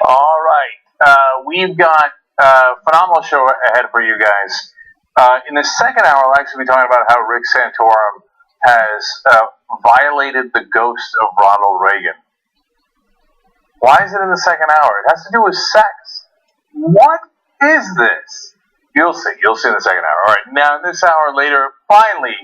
All right, we've got a phenomenal show ahead for you guys. In the second hour, I'll actually be talking about how Rick Santorum has violated the ghost of Ronald Reagan. Why is it in the second hour? It has to do with sex. What is this? You'll see. You'll see in the second hour. All right, now in this hour later, finally,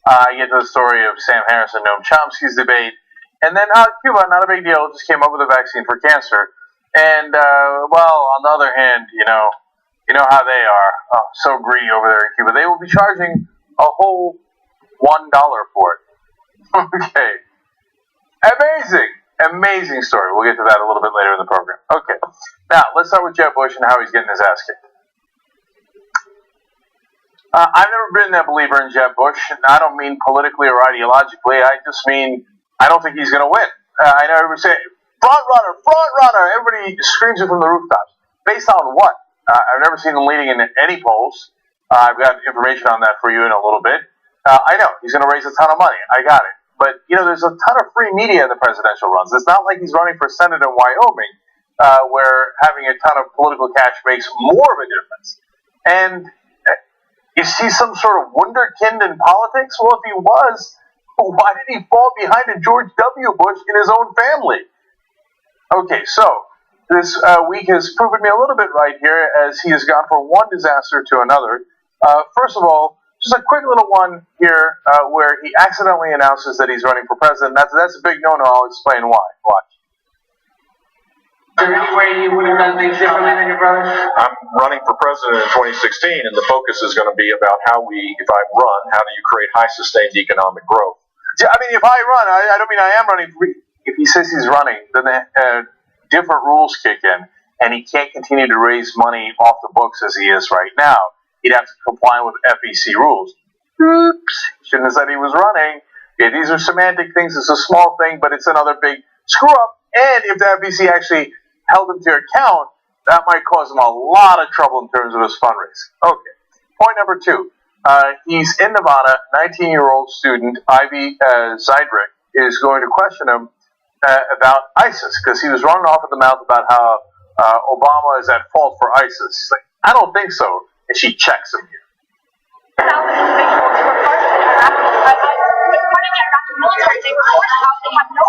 I get to the story of Sam Harris and Noam Chomsky's debate. And then Cuba, not a big deal, just came up with a vaccine for cancer. And, well, on the other hand, you know how they are. Oh, so greedy over there in Cuba. They will be charging a whole $1 for it. Okay. Amazing story. We'll get to that a little bit later in the program. Okay. Now, let's start with Jeb Bush and how he's getting his ass kicked. I've never been a believer in Jeb Bush, and I don't mean politically or ideologically. I just mean I don't think he's going to win. I know everybody say, front runner. Everybody screams it from the rooftops. Based on what? I've never seen him leading in any polls. I've got information on that for you in a little bit. I know he's going to raise a ton of money. I got it. But, there's a ton of free media in the presidential runs. It's not like he's running for Senate in Wyoming, where having a ton of political cash makes more of a difference. And is he some sort of wunderkind in politics? Well, if he was, why did he fall behind a George W. Bush in his own family? Okay, so this week has proven me a little bit right here, as he has gone from one disaster to another. First of all, just a quick little one here where he accidentally announces that he's running for president. That's a big no-no. I'll explain why. Watch. Is there any way you would have done things differently than your brother? I'm running for president in 2016, and the focus is going to be about if I run, how do you create high sustained economic growth? Yeah, I mean, if I run, I don't mean I am running. If he says he's running, then different rules kick in, and he can't continue to raise money off the books as he is right now. He'd have to comply with FEC rules. Oops, shouldn't have said he was running. Yeah, these are semantic things. It's a small thing, but it's another big screw up. And if the FEC actually held him to account, that might cause him a lot of trouble in terms of his fundraising. Okay. Point number 2. He's in Nevada. 19-year-old student Ivy Zydrick is going to question him about ISIS, because he was running off at the mouth about how Obama is at fault for ISIS. He's like, I don't think so. And she checks him here. Individuals who were part of the Iraqi military, they were forced out. They had no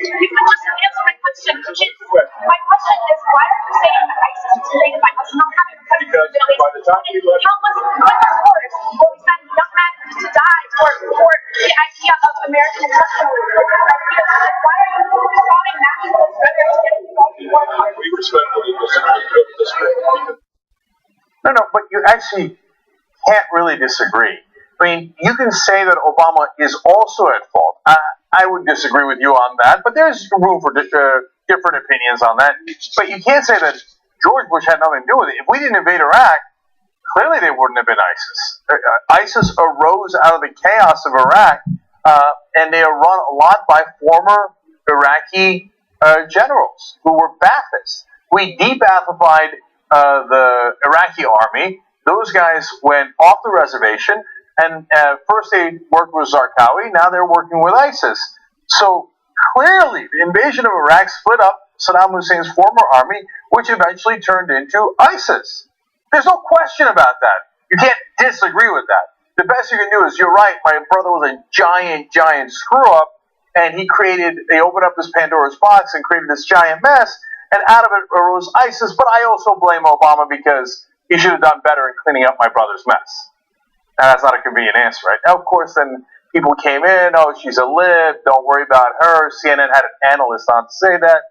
You can just answer my question. My question is, why are you saying that ISIS was created by us not having Because by the time we left, countless wars where we sent young men to die for the idea of American exceptionalism? Why are you spawning nationalists rather than getting involved in war? we respectfully disagree. No, but you actually can't really disagree. I mean, you can say that Obama is also at fault. I would disagree with you on that, but there's room for different opinions on that. But you can't say that George Bush had nothing to do with it. If we didn't invade Iraq, clearly they wouldn't have been ISIS. ISIS arose out of the chaos of Iraq, and they are run a lot by former Iraqi generals who were Baathists. We de-Baathified the Iraqi army. Those guys went off the reservation, and first they worked with Zarqawi, now they're working with ISIS. So clearly, the invasion of Iraq split up Saddam Hussein's former army, which eventually turned into ISIS. There's no question about that. You can't disagree with that. The best you can do is, you're right, my brother was a giant screw-up, and he opened up this Pandora's box and created this giant mess, and out of it arose ISIS, but I also blame Obama because he should have done better in cleaning up my brother's mess. And that's not a convenient answer, right? Now, of course, then people came in, oh, she's a lib, don't worry about her. CNN had an analyst on to say that.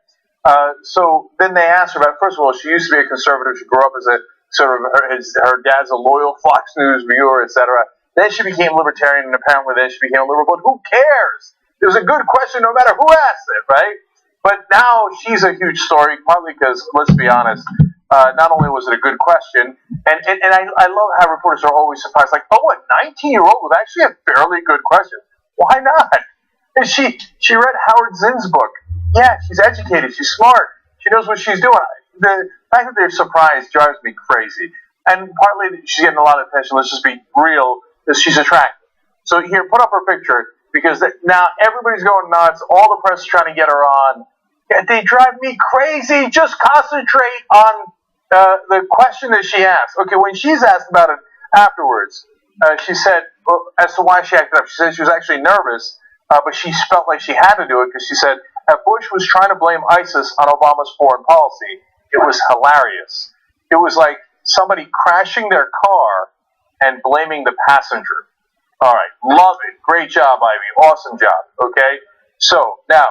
So then they asked her about, first of all, she used to be a conservative. She grew up as a sort of, her dad's a loyal Fox News viewer, etc. Then she became libertarian, and apparently then she became a liberal. But who cares? It was a good question no matter who asked it, right? But now she's a huge story, partly because, let's be honest, not only was it a good question, and I love how reporters are always surprised, like, oh, a 19-year-old with actually a fairly good question. Why not? And she read Howard Zinn's book. Yeah, she's educated, she's smart, she knows what she's doing. The fact that they're surprised drives me crazy. And partly she's getting a lot of attention, let's just be real, is she's attractive. So here, put up her picture, because now everybody's going nuts, all the press is trying to get her on. They drive me crazy. Just concentrate on the question that she asked. Okay, when she's asked about it afterwards, she said, well, as to why she acted up, she said she was actually nervous, but she felt like she had to do it because she said, Bush was trying to blame ISIS on Obama's foreign policy. It was hilarious. It was like somebody crashing their car and blaming the passenger. All right, love it. Great job, Ivy. Awesome job. Okay, so now,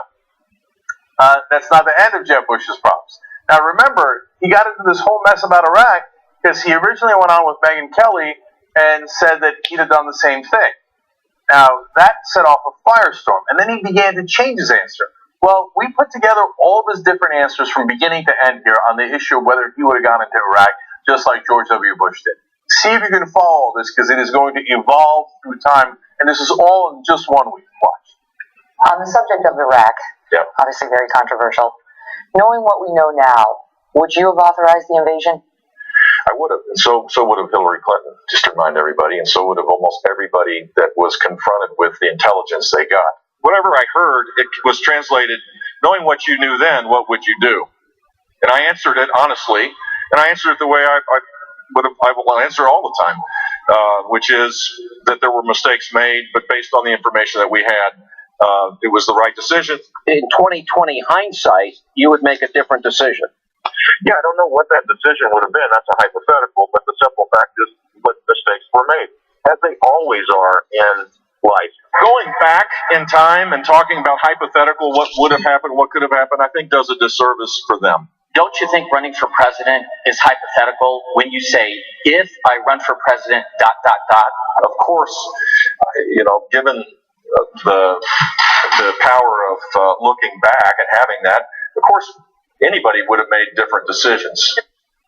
that's not the end of Jeb Bush's problems. Now remember, he got into this whole mess about Iraq because he originally went on with Megyn Kelly and said that he'd have done the same thing. Now that set off a firestorm, and then he began to change his answer. Well, we put together all of his different answers from beginning to end here on the issue of whether he would have gone into Iraq, just like George W. Bush did. See if you can follow this, because it is going to evolve through time, and this is all in just 1 week. Watch. On the subject of Iraq, obviously very controversial, knowing what we know now, would you have authorized the invasion? I would have, and so would have Hillary Clinton, just to remind everybody, and so would have almost everybody that was confronted with the intelligence they got. Whatever I heard, it was translated, knowing what you knew then, what would you do? And I answered it honestly, and I answered it the way I will answer all the time, which is that there were mistakes made, but based on the information that we had, it was the right decision. In 2020 hindsight, you would make a different decision. Yeah, I don't know what that decision would have been. That's a hypothetical, but the simple fact is what mistakes were made, as they always are in life. Going back in time and talking about hypothetical, what would have happened, what could have happened, I think does a disservice for them. Don't you think running for president is hypothetical when you say, if I run for president, ... Of course, given the power of looking back and having that, of course, anybody would have made different decisions.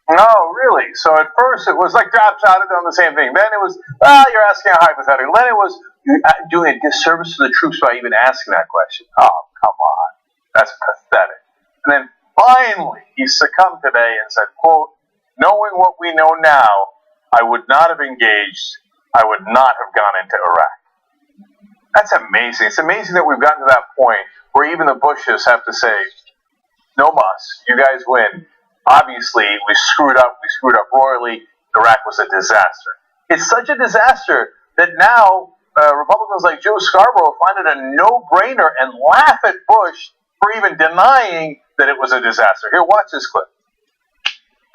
No, really. So at first it was like drop shot it on the same thing. Then it was, you're asking a hypothetical. Then it was, you're doing a disservice to the troops by even asking that question. Oh, come on. That's pathetic. And then finally, he succumbed today and said, quote, knowing what we know now, I would not have engaged. I would not have gone into Iraq. That's amazing. It's amazing that we've gotten to that point where even the Bushes have to say, no muss, you guys win. Obviously, we screwed up royally. Iraq was a disaster. It's such a disaster that now Republicans like Joe Scarborough find it a no-brainer and laugh at Bush for even denying that it was a disaster. Here, watch this clip.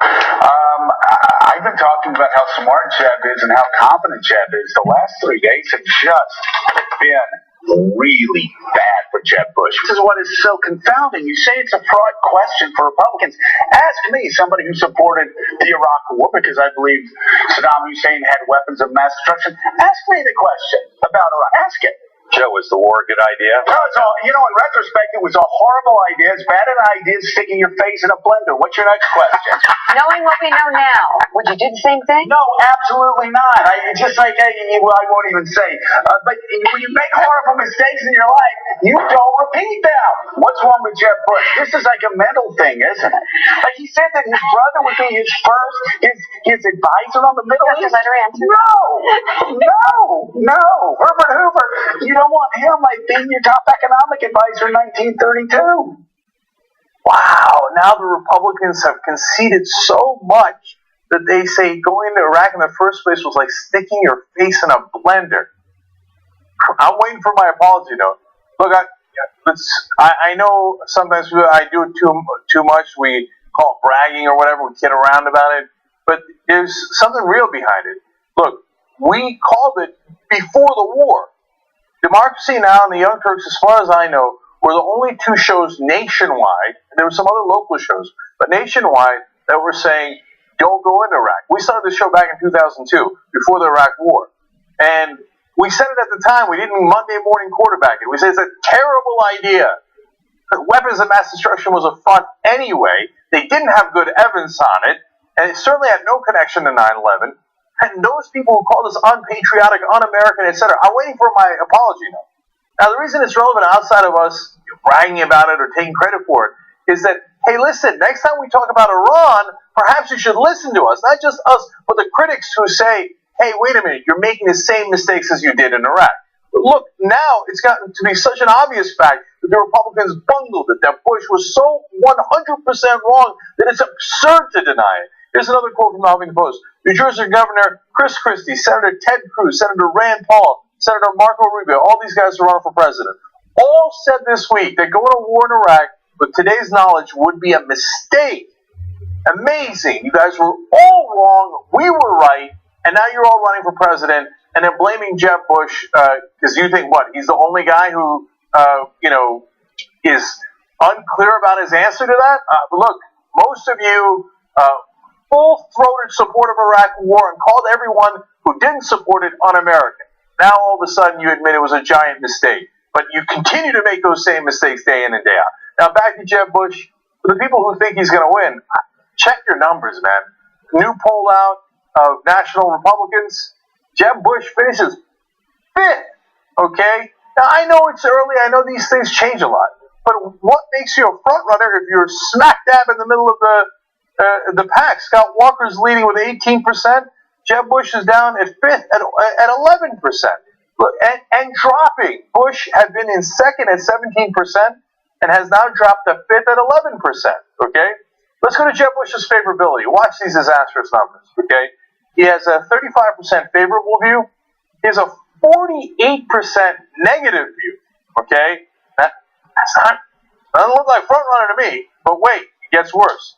I've been talking about how smart Jeb is and how confident Jeb is. The last 3 days have just been really bad for Jeb Bush. This is what is so confounding. You say it's a fraud question for Republicans. Ask me, somebody who supported the Iraq War because I believe Saddam Hussein had weapons of mass destruction. Ask me the question about Iraq. Ask it. Joe, was the war a good idea? No, in retrospect, it was a horrible idea. It's bad an idea sticking your face in a blender. What's your next question? Knowing what we know now, would you do the same thing? No, absolutely not. I won't even say. But when you make horrible mistakes in your life, you don't repeat them. What's wrong with Jeb Bush? This is like a mental thing, isn't it? Like he said that his brother would be his advisor on the Middle East. No. Herbert Hoover, you don't want him like being your top economic advisor in 1932. Wow, now the Republicans have conceded so much that they say going to Iraq in the first place was like sticking your face in a blender. I'm waiting for my apology note. Look, I know sometimes I do it too much. We call it bragging or whatever. We kid around about it. But there's something real behind it. Look, we called it before the war. Democracy Now! And the Young Turks, as far as I know, were the only two shows nationwide, and there were some other local shows, but nationwide, that were saying, don't go into Iraq. We started the show back in 2002, before the Iraq War. And we said it at the time. We didn't Monday morning quarterback it. We said it's a terrible idea. Weapons of mass destruction was a front anyway. They didn't have good evidence on it, and it certainly had no connection to 9/11. And those people who called us unpatriotic, un-American, etc., I'm waiting for my apology note. Now, the reason it's relevant outside of us bragging about it or taking credit for it is that, hey, listen, next time we talk about Iran, perhaps you should listen to us. Not just us, but the critics who say, hey, wait a minute, you're making the same mistakes as you did in Iraq. But look, now it's gotten to be such an obvious fact that the Republicans bungled it, that Bush was so 100% wrong that it's absurd to deny it. Here's another quote from the Huffington Post. New Jersey Governor Chris Christie, Senator Ted Cruz, Senator Rand Paul, Senator Marco Rubio, all these guys are running for president, all said this week that going to war in Iraq with today's knowledge would be a mistake. Amazing. You guys were all wrong. We were right. And now you're all running for president and then blaming Jeb Bush because you think, what, he's the only guy who, is unclear about his answer to that? Look, most of you full-throated support of Iraq war and called everyone who didn't support it un-American. Now all of a sudden you admit it was a giant mistake. But you continue to make those same mistakes day in and day out. Now back to Jeb Bush. For the people who think he's going to win, check your numbers, man. New poll out of national Republicans. Jeb Bush finishes 5th. Okay? Now I know it's early. I know these things change a lot. But what makes you a front runner if you're smack dab in the middle of the pack? Scott Walker's leading with 18%. Jeb Bush is down at 5th at 11%. Look, and dropping. Bush had been in second at 17% and has now dropped to 5th at 11%. Okay? Let's go to Jeb Bush's favorability. Watch these disastrous numbers. Okay? He has a 35% favorable view. He has a 48% negative view. Okay? Doesn't look like front runner to me. But wait, it gets worse.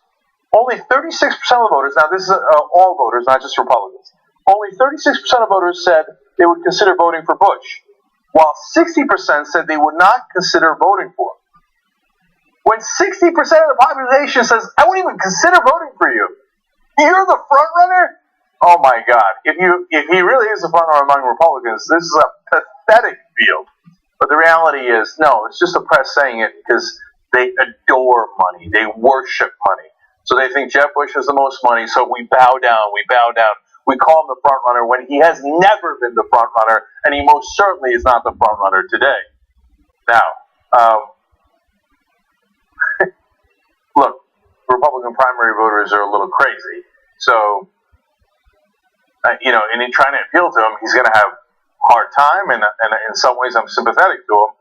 Only 36% of the voters, now this is all voters, not just Republicans, only 36% of voters said they would consider voting for Bush, while 60% said they would not consider voting for him. When 60% of the population says, I wouldn't even consider voting for you, you're the front runner? Oh my God. If he really is a front runner among Republicans, this is a pathetic field. But the reality is, no, it's just the press saying it because they adore money. They worship money. So they think Jeb Bush has the most money, so we bow down. We call him the front runner when he has never been the front runner, and he most certainly is not the front runner today. Now, look, Republican primary voters are a little crazy. So, and in trying to appeal to him, he's going to have a hard time, and in some ways I'm sympathetic to him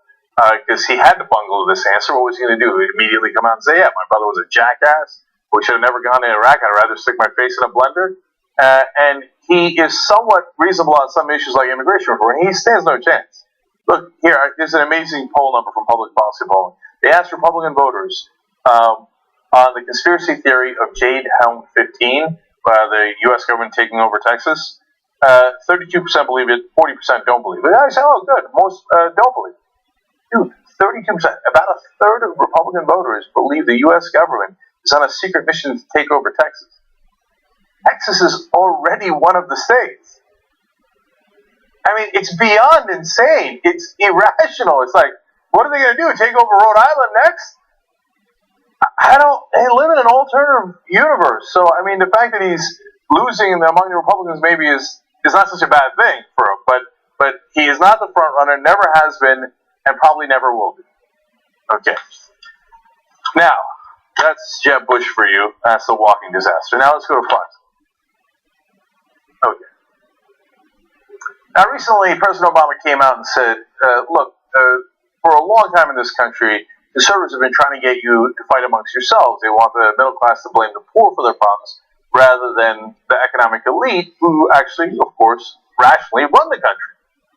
because he had to bungle this answer. What was he going to do? He'd immediately come out and say, yeah, my brother was a jackass. We should have never gone to Iraq. I'd rather stick my face in a blender. And he is somewhat reasonable on some issues like immigration reform. He stands no chance. Look, here, there's an amazing poll number from Public Policy Polling. They asked Republican voters on the conspiracy theory of Jade Helm 15, the U.S. government taking over Texas. 32% believe it, 40% don't believe it. I say, oh, good. Most don't believe it. Dude, 32%. About a third of Republican voters believe the U.S. government is on a secret mission to take over Texas. Texas is already one of the states. I mean, it's beyond insane. It's irrational. It's like, what are they going to do? Take over Rhode Island next? They live in an alternative universe. So, I mean, the fact that he's losing among the Republicans maybe is not such a bad thing for him. But he is not the front runner, never has been, and probably never will be. Okay. Now, that's Jeb Bush for you. That's the walking disaster. Now let's go to Fox. Okay. Now, recently, President Obama came out and said, look, for a long time in this country, conservatives have been trying to get you to fight amongst yourselves. They want the middle class to blame the poor for their problems rather than the economic elite who actually, of course, rationally run the country.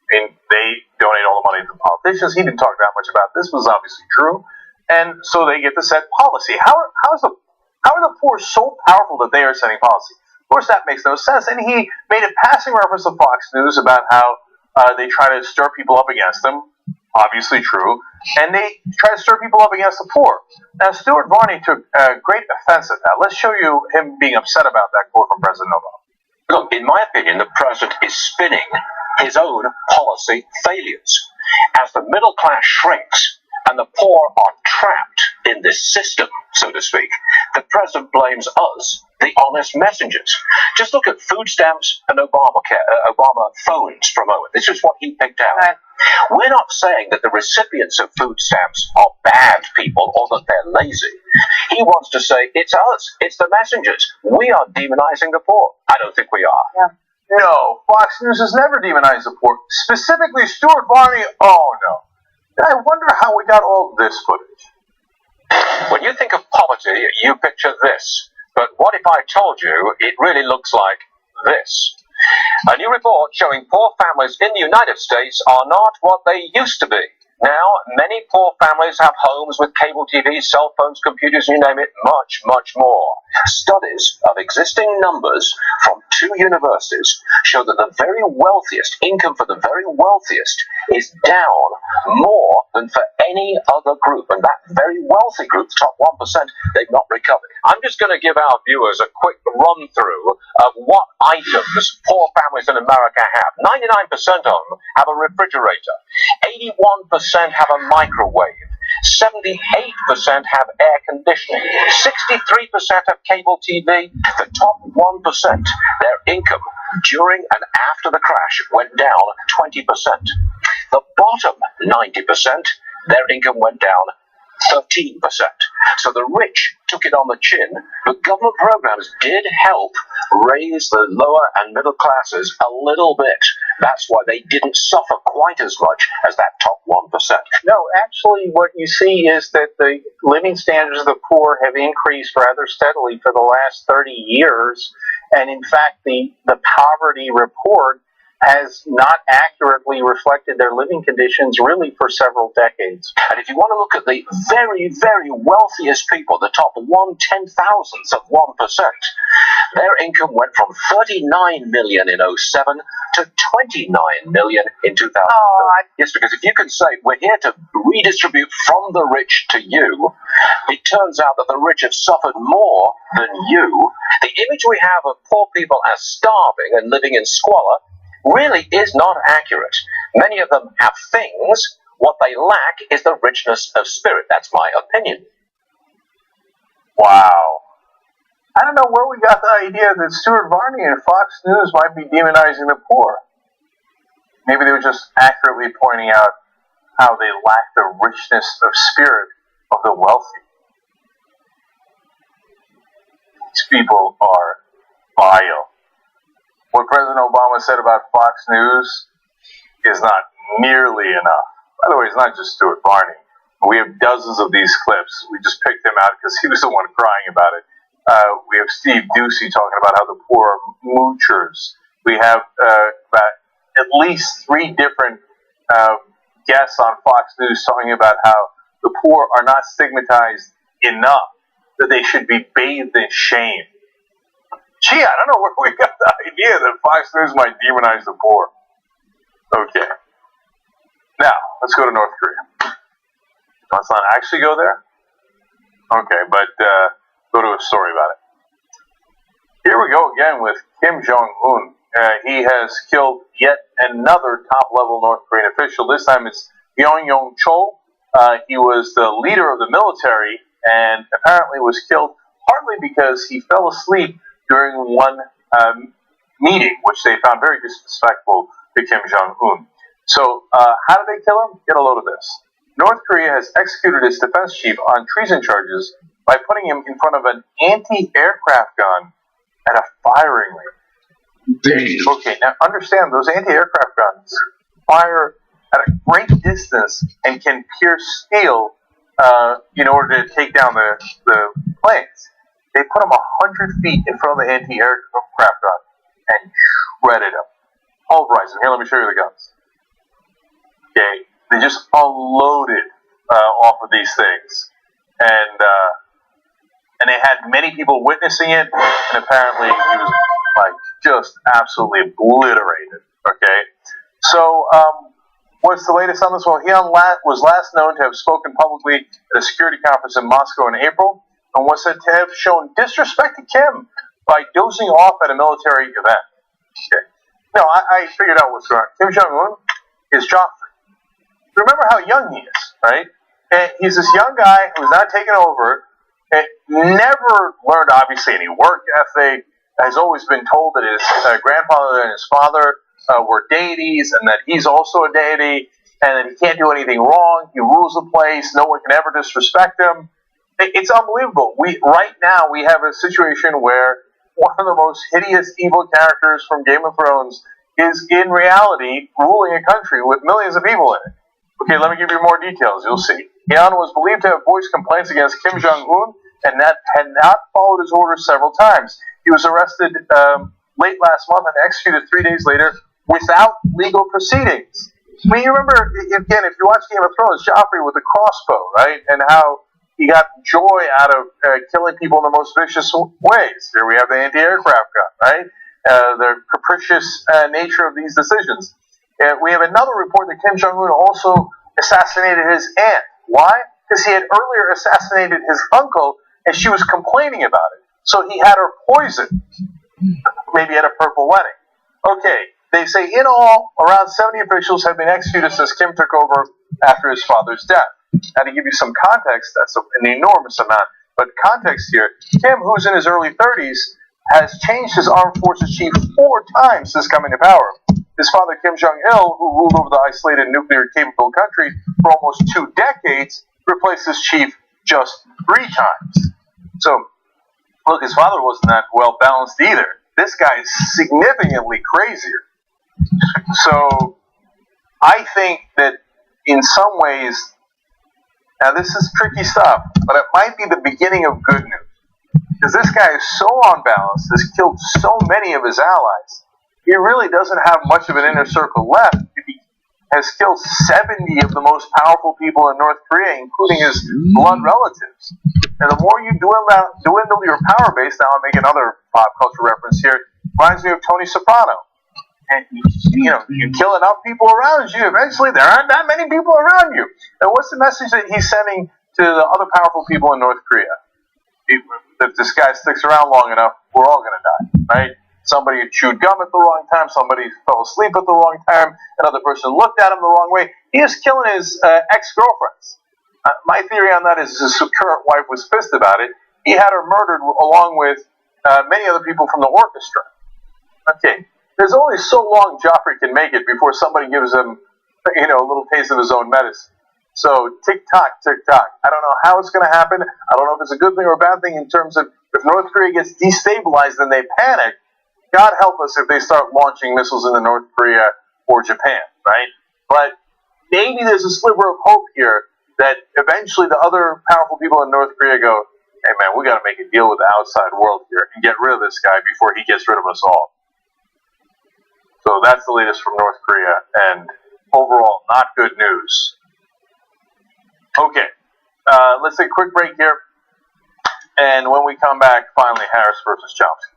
I mean, they donate all the money to the politicians. He didn't talk that much about this, was obviously true. And so they get to set policy. How are the poor so powerful that they are setting policy? Of course, that makes no sense. And he made a passing reference to Fox News about how they try to stir people up against them. Obviously true. And they try to stir people up against the poor. Now, Stuart Varney took great offense at that. Let's show you him being upset about that quote from President Obama. Look, in my opinion, the president is spinning his own policy failures. As the middle class shrinks and the poor are trapped in this system, so to speak, the president blames us, the honest messengers. Just look at food stamps and Obama phones for a moment. This is what he picked out. We're not saying that the recipients of food stamps are bad people or that they're lazy. He wants to say it's us, it's the messengers. We are demonizing the poor. I don't think we are. Yeah. No, Fox News has never demonized the poor. Specifically, Stuart Varney, oh no. I wonder how we got all this footage. When you think of poverty, you picture this. But what if I told you it really looks like this? A new report showing poor families in the United States are not what they used to be. Now, many poor families have homes with cable TV, cell phones, computers, you name it, much, much more. Studies of existing numbers from 2 universities show that the very wealthiest, income for the very wealthiest, is down more than for any other group. And that very wealthy group, the top 1%, they've not recovered. I'm just going to give our viewers a quick run-through of what items poor families in America have. 99% of them have a refrigerator. 81% have a microwave. 78% have air conditioning. 63% have cable TV. The top 1%, their income during and after the crash went down 20%. The bottom 90%, their income went down 13%. So the rich took it on the chin, but government programs did help raise the lower and middle classes a little bit. That's why they didn't suffer quite as much as that top 1%. No, actually what you see is that the living standards of the poor have increased rather steadily for the last 30 years. And in fact, the poverty report has not accurately reflected their living conditions really for several decades. And if you want to look at the very, very wealthiest people, the top 1/10,000th of 1%, their income went from 39 million in 07 to 29 million in 2000. Yes, because if you can say, we're here to redistribute from the rich to you, it turns out that the rich have suffered more than you. The image we have of poor people as starving and living in squalor really is not accurate. Many of them have things. What they lack is the richness of spirit. That's my opinion. Wow. I don't know where we got the idea that Stuart Varney and Fox News might be demonizing the poor. Maybe they were just accurately pointing out how they lack the richness of spirit of the wealthy. These people are vile. What President Obama said about Fox News is not nearly enough. By the way, it's not just Stuart Varney. We have dozens of these clips. We just picked him out because he was the one crying about it. We have Steve Ducey talking about how the poor are moochers. We have about at least 3 different guests on Fox News talking about how the poor are not stigmatized enough that they should be bathed in shame. Gee, I don't know where we got the idea that Fox News might demonize the poor. Okay. Now, let's go to North Korea. Let's not actually go there. Okay, but go to a story about it. Here we go again with Kim Jong-un. He has killed yet another top-level North Korean official. This time it's Byung Yong-chol. He was the leader of the military and apparently was killed partly because he fell asleep during one meeting, which they found very disrespectful to Kim Jong-un. So how did they kill him? Get a load of this. North Korea has executed its defense chief on treason charges by putting him in front of an anti-aircraft gun at a firing range. Damn. Okay, now understand, those anti-aircraft guns fire at a great distance and can pierce steel in order to take down the planes. They put him 100 feet in front of the anti-aircraft gun and shredded him. Pulverized him. Here, let me show you the guns. Okay, they just unloaded off of these things, and they had many people witnessing it, and apparently he was like just absolutely obliterated. Okay, so what's the latest on this? Well, he was last known to have spoken publicly at a security conference in Moscow in April, and was said to have shown disrespect to Kim by dozing off at a military event. Okay, no, I figured out what's going on. Kim Jong-un is Joffrey. Remember how young he is, right? And he's this young guy who's not taken over, and never learned, obviously, any work ethic, has always been told that his grandfather and his father were deities, and that he's also a deity, and that he can't do anything wrong. He rules the place. No one can ever disrespect him. It's unbelievable. Right now, we have a situation where one of the most hideous evil characters from Game of Thrones is, in reality, ruling a country with millions of people in it. Okay, let me give you more details. You'll see. Hyun was believed to have voiced complaints against Kim Jong-un and that had not followed his orders several times. He was arrested late last month and executed 3 days later without legal proceedings. I mean, you remember, again, if you watch Game of Thrones, Joffrey with the crossbow, right? And how he got joy out of killing people in the most vicious ways. Here we have the anti-aircraft gun, right? The capricious nature of these decisions. We have another report that Kim Jong-un also assassinated his aunt. Why? Because he had earlier assassinated his uncle, and she was complaining about it. So he had her poisoned, maybe at a purple wedding. Okay, they say in all, around 70 officials have been executed since Kim took over after his father's death. Now, to give you some context, that's an enormous amount. But context here, Kim, who's in his early 30s, has changed his armed forces chief 4 times since coming to power. His father, Kim Jong-il, who ruled over the isolated nuclear-capable country for almost 2 decades, replaced his chief just 3 times. So, look, his father wasn't that well-balanced either. This guy is significantly crazier. So, I think that in some ways, now this is tricky stuff, but it might be the beginning of good news. Because this guy is so unbalanced, has killed so many of his allies, he really doesn't have much of an inner circle left. He has killed 70 of the most powerful people in North Korea, including his blood relatives. And the more you dwindle your power base, now I'll make another pop culture reference here, reminds me of Tony Soprano. And you kill enough people around you, eventually there aren't that many people around you. And what's the message that he's sending to the other powerful people in North Korea? If this guy sticks around long enough, we're all going to die, right? Somebody chewed gum at the wrong time, somebody fell asleep at the wrong time, another person looked at him the wrong way. He is killing his ex-girlfriends. My theory on that is his current wife was pissed about it. He had her murdered along with many other people from the orchestra. Okay, there's only so long Joffrey can make it before somebody gives him, a little taste of his own medicine. So, tick-tock, tick-tock. I don't know how it's going to happen. I don't know if it's a good thing or a bad thing in terms of if North Korea gets destabilized and they panic, God help us if they start launching missiles into North Korea or Japan, right? But maybe there's a sliver of hope here that eventually the other powerful people in North Korea go, hey man, we got to make a deal with the outside world here and get rid of this guy before he gets rid of us all. So that's the latest from North Korea, and overall, not good news. Okay, Let's take a quick break here. And when we come back, finally, Harris versus Chomsky.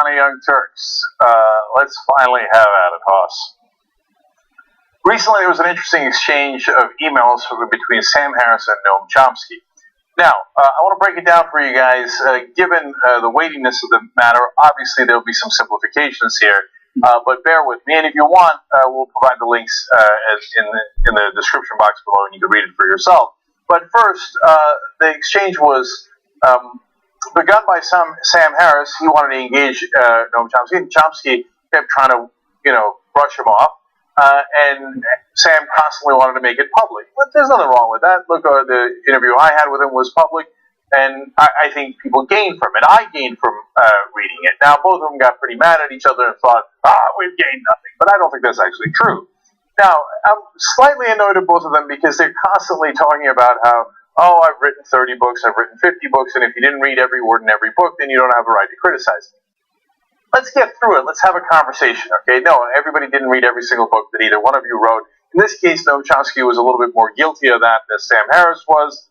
on a Young Turks. Let's finally have at it, Hoss. Recently, there was an interesting exchange of emails between Sam Harris and Noam Chomsky. Now, I want to break it down for you guys. Given the weightiness of the matter, obviously there will be some simplifications here, but bear with me. And if you want, we'll provide the links in the description box below, and you can read it for yourself. But first, the exchange was begun by Sam Harris. He wanted to engage Noam Chomsky, and Chomsky kept trying to, brush him off. And Sam constantly wanted to make it public. But there's nothing wrong with that. Look, the interview I had with him was public, and I think people gained from it. I gained from reading it. Now, both of them got pretty mad at each other and thought, we've gained nothing. But I don't think that's actually true. Now, I'm slightly annoyed at both of them because they're constantly talking about how, I've written 30 books, I've written 50 books, and if you didn't read every word in every book, then you don't have a right to criticize me. Let's get through it. Let's have a conversation, okay? No, everybody didn't read every single book that either one of you wrote. In this case, Noam Chomsky was a little bit more guilty of that than Sam Harris was,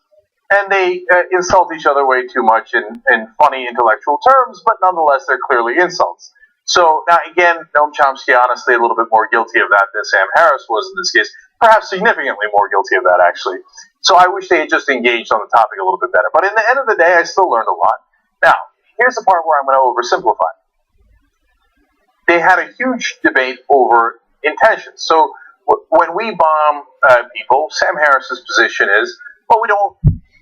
and they insult each other way too much in funny intellectual terms, but nonetheless, they're clearly insults. So, now again, Noam Chomsky, honestly, a little bit more guilty of that than Sam Harris was in this case, perhaps significantly more guilty of that, actually. So I wish they had just engaged on the topic a little bit better. But in the end of the day, I still learned a lot. Now, here's the part where I'm going to oversimplify. They had a huge debate over intentions. So when we bomb people, Sam Harris's position is, we don't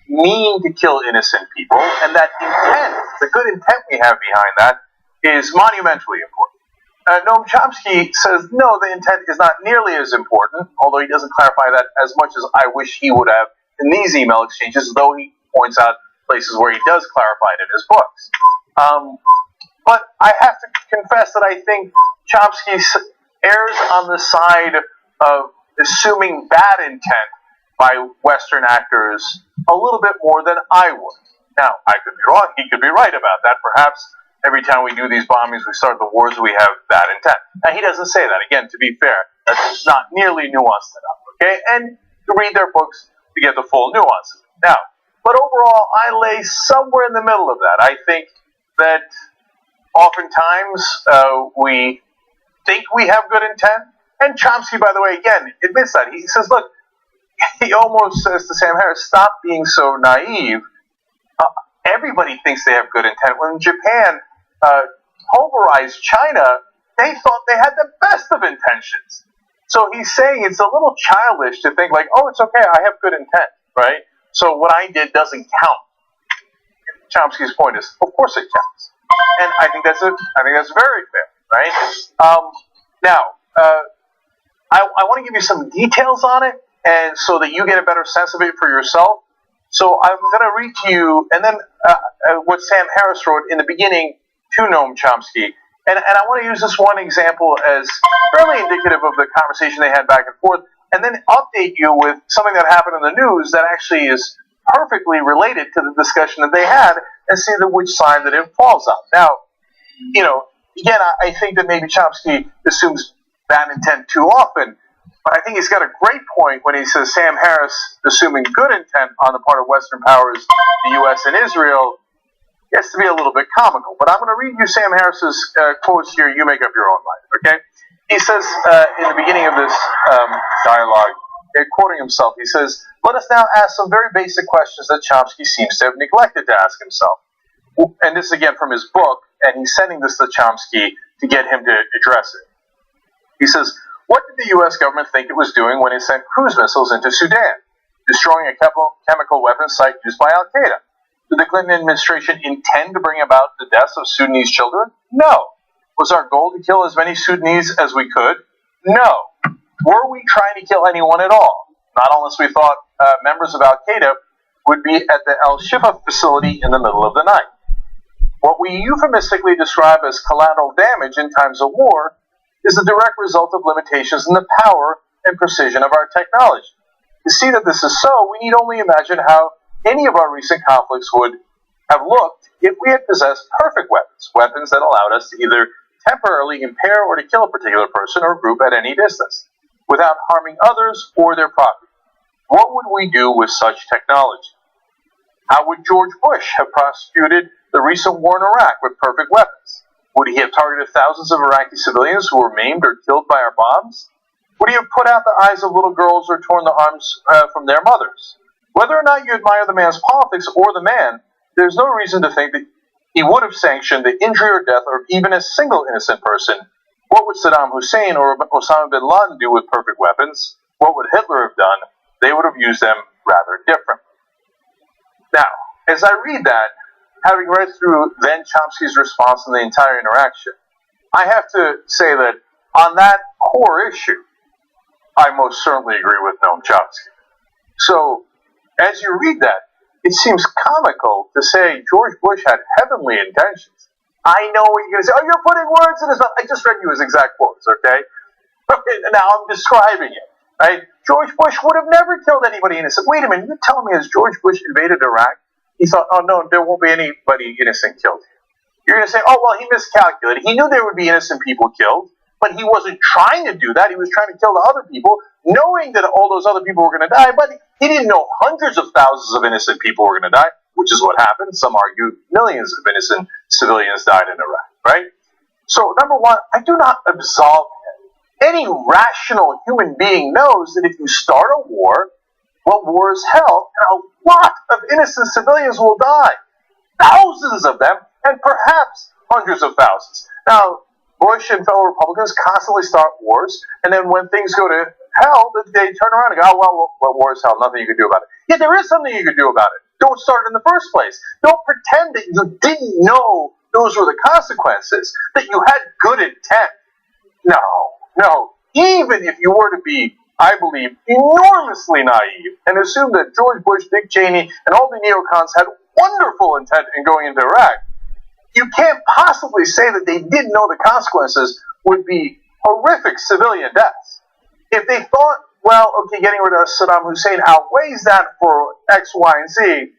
mean to kill innocent people, and that intent, the good intent we have behind that, is monumentally important. Noam Chomsky says, no, the intent is not nearly as important, although he doesn't clarify that as much as I wish he would have in these email exchanges, though he points out places where he does clarify it in his books. But I have to confess that I think Chomsky errs on the side of assuming bad intent by Western actors a little bit more than I would. Now, I could be wrong. He could be right about that. Perhaps every time we do these bombings, we start the wars, we have bad intent. Now, he doesn't say that. Again, to be fair, that's not nearly nuanced enough, okay? And to read their books to get the full nuance of it. Now, but overall, I lay somewhere in the middle of that. I think that oftentimes we think we have good intent. And Chomsky, by the way, again, admits that. He says, look, he almost says to Sam Harris, stop being so naive. Everybody thinks they have good intent. When Japan pulverized China, they thought they had the best of intentions. So he's saying it's a little childish to think like, it's okay, I have good intent, right? So what I did doesn't count. Chomsky's point is, of course it counts. And I think that's very fair, right? Now, I want to give you some details on it, and so that you get a better sense of it for yourself. So I'm going to read to you, and then what Sam Harris wrote in the beginning to Noam Chomsky. And I want to use this one example as fairly indicative of the conversation they had back and forth, and then update you with something that happened in the news that actually is perfectly related to the discussion that they had, and see which side that it falls on. Now, again, I think that maybe Chomsky assumes bad intent too often, but I think he's got a great point when he says Sam Harris assuming good intent on the part of Western powers, the U.S. and Israel, gets to be a little bit comical. But I'm going to read you Sam Harris's quotes here. You make up your own mind, okay? He says in the beginning of this dialogue, quoting himself, he says, let us now ask some very basic questions that Chomsky seems to have neglected to ask himself. And this again from his book, and he's sending this to Chomsky to get him to address it. He says, what did the U.S. government think it was doing when it sent cruise missiles into Sudan, destroying a chemical weapons site used by Al-Qaeda? Did the Clinton administration intend to bring about the deaths of Sudanese children? No. Was our goal to kill as many Sudanese as we could? No. Were we trying to kill anyone at all? Not unless we thought members of Al-Qaeda would be at the Al-Shifa facility in the middle of the night. What we euphemistically describe as collateral damage in times of war is the direct result of limitations in the power and precision of our technology. To see that this is so, we need only imagine how any of our recent conflicts would have looked if we had possessed perfect weapons that allowed us to either temporarily impair or to kill a particular person or group at any distance, without harming others or their property. What would we do with such technology? How would George Bush have prosecuted the recent war in Iraq with perfect weapons? Would he have targeted thousands of Iraqi civilians who were maimed or killed by our bombs? Would he have put out the eyes of little girls or torn the arms from their mothers? Whether or not you admire the man's politics or the man, there's no reason to think that he would have sanctioned the injury or death of even a single innocent person. What would Saddam Hussein or Osama bin Laden do with perfect weapons? What would Hitler have done? They would have used them rather differently. Now, as I read that, having read through then Chomsky's response and the entire interaction, I have to say that on that core issue, I most certainly agree with Noam Chomsky. So, as you read that, it seems comical to say George Bush had heavenly intentions. I know what you're going to say. Oh, you're putting words in his mouth. I just read you his exact quotes, okay? Now I'm describing it, right? George Bush would have never killed anybody innocent. Wait a minute, you're telling me as George Bush invaded Iraq, he thought, oh no, there won't be anybody innocent killed here. You're going to say, oh, well, he miscalculated. He knew there would be innocent people killed, but he wasn't trying to do that. He was trying to kill the other people, knowing that all those other people were going to die, but he didn't know hundreds of thousands of innocent people were going to die, which is what happened. Some argue millions of innocent civilians died in Iraq, right? So, number one, I do not absolve him. Any rational human being knows that if you start a war, well, war is hell, and a lot of innocent civilians will die. Thousands of them, and perhaps hundreds of thousands. Now, Bush and fellow Republicans constantly start wars, and then when things go to hell, they turn around and go, oh, well, war is hell, nothing you can do about it. Yeah, there is something you can do about it. Don't start it in the first place. Don't pretend that you didn't know those were the consequences, that you had good intent. No. Even if you were to be, I believe, enormously naive and assume that George Bush, Dick Cheney, and all the neocons had wonderful intent in going into Iraq, you can't possibly say that they didn't know the consequences would be horrific civilian deaths. If they thought, well, okay, getting rid of Saddam Hussein outweighs that for X, Y, and Z,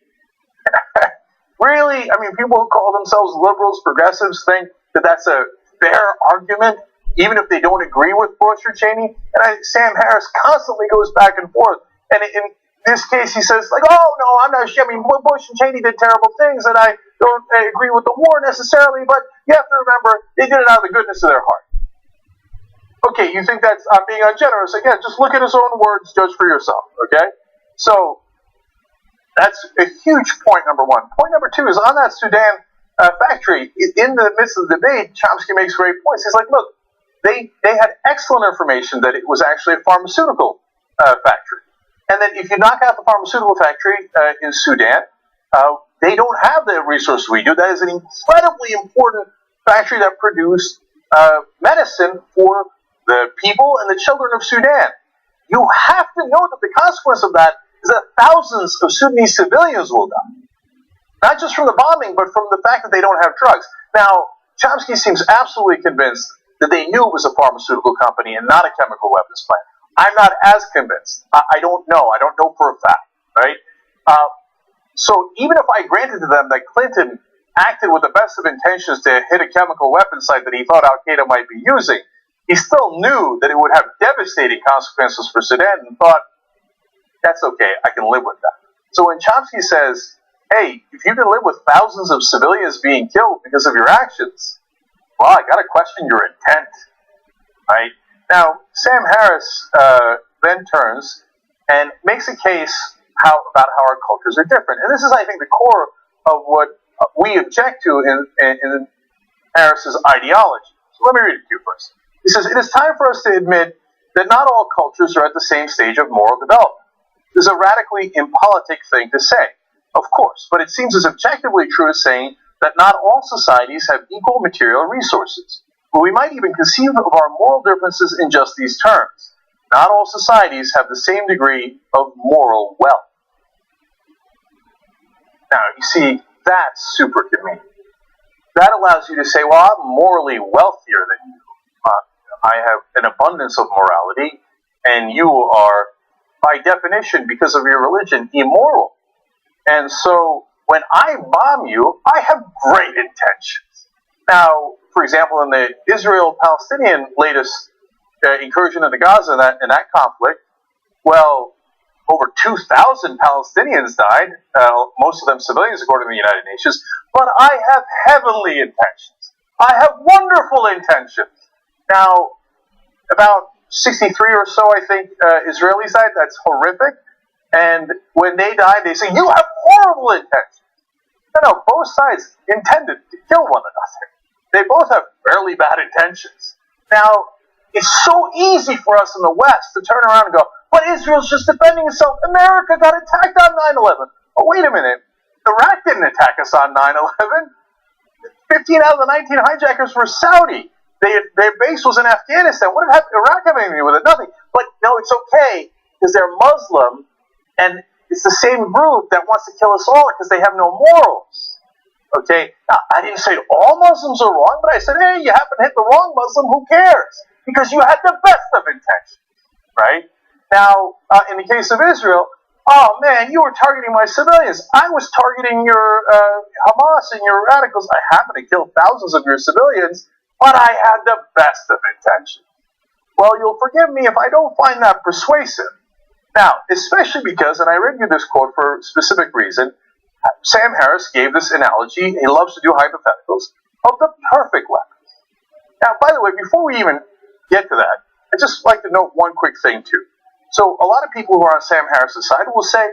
really? I mean, people who call themselves liberals, progressives, think that that's a fair argument, even if they don't agree with Bush or Cheney. And Sam Harris constantly goes back and forth. And in this case, he says, like, oh, no, I'm not sure. I mean, Bush and Cheney did terrible things, and I don't agree with the war necessarily, but you have to remember, they did it out of the goodness of their heart. Okay, you think that's I'm being ungenerous. Again, just look at his own words, judge for yourself, okay? So, that's a huge point, number one. Point number two is on that Sudan factory, in the midst of the debate, Chomsky makes great points. He's like, look, they had excellent information that it was actually a pharmaceutical factory. And that if you knock out the pharmaceutical factory in Sudan, they don't have the resources we do. That is an incredibly important factory that produced medicine for the people and the children of Sudan. You have to know that the consequence of that is that thousands of Sudanese civilians will die. Not just from the bombing, but from the fact that they don't have drugs. Now, Chomsky seems absolutely convinced that they knew it was a pharmaceutical company and not a chemical weapons plant. I'm not as convinced. I don't know. I don't know for a fact, right? So even if I granted to them that Clinton acted with the best of intentions to hit a chemical weapons site that he thought Al-Qaeda might be using, he still knew that it would have devastating consequences for Sudan and thought, that's okay, I can live with that. So when Chomsky says, hey, if you can live with thousands of civilians being killed because of your actions, well, I got to question your intent, right? Now, Sam Harris then turns and makes a case about how our cultures are different. And this is, I think, the core of what we object to in Harris's ideology. So let me read it to you first. He says, it is time for us to admit that not all cultures are at the same stage of moral development. This is a radically impolitic thing to say, of course, but it seems as objectively true as saying that not all societies have equal material resources. But we might even conceive of our moral differences in just these terms. Not all societies have the same degree of moral wealth. Now, you see, that's super convenient. That allows you to say, well, I'm morally wealthier than you. I have an abundance of morality, and you are, by definition, because of your religion, immoral. And so, when I bomb you, I have great intentions. Now, for example, in the Israel-Palestinian latest incursion into Gaza in that conflict, well, over 2,000 Palestinians died, most of them civilians according to the United Nations, but I have heavenly intentions. I have wonderful intentions. Now, about 63 or so, I think, Israelis died. That's horrific. And when they died, they say, you have horrible intentions. No, both sides intended to kill one another. They both have fairly bad intentions. Now, it's so easy for us in the West to turn around and go, but Israel's just defending itself. America got attacked on 9/11. Oh, wait a minute. Iraq didn't attack us on 9/11. 15 out of the 19 hijackers were Saudi. Their base was in Afghanistan. What did Iraq have anything to do with it? Nothing. But no, it's okay because they're Muslim, and it's the same group that wants to kill us all because they have no morals. Okay? Now, I didn't say all Muslims are wrong, but I said, hey, you happen to hit the wrong Muslim, who cares? Because you had the best of intentions. Right? Now, in the case of Israel, oh man, you were targeting my civilians. I was targeting your Hamas and your radicals. I happened to kill thousands of your civilians, but I had the best of intentions. Well, you'll forgive me if I don't find that persuasive. Now, especially because, and I read you this quote for a specific reason, Sam Harris gave this analogy, he loves to do hypotheticals, of the perfect weapons. Now, by the way, before we even get to that, I'd just like to note one quick thing too. So a lot of people who are on Sam Harris's side will say,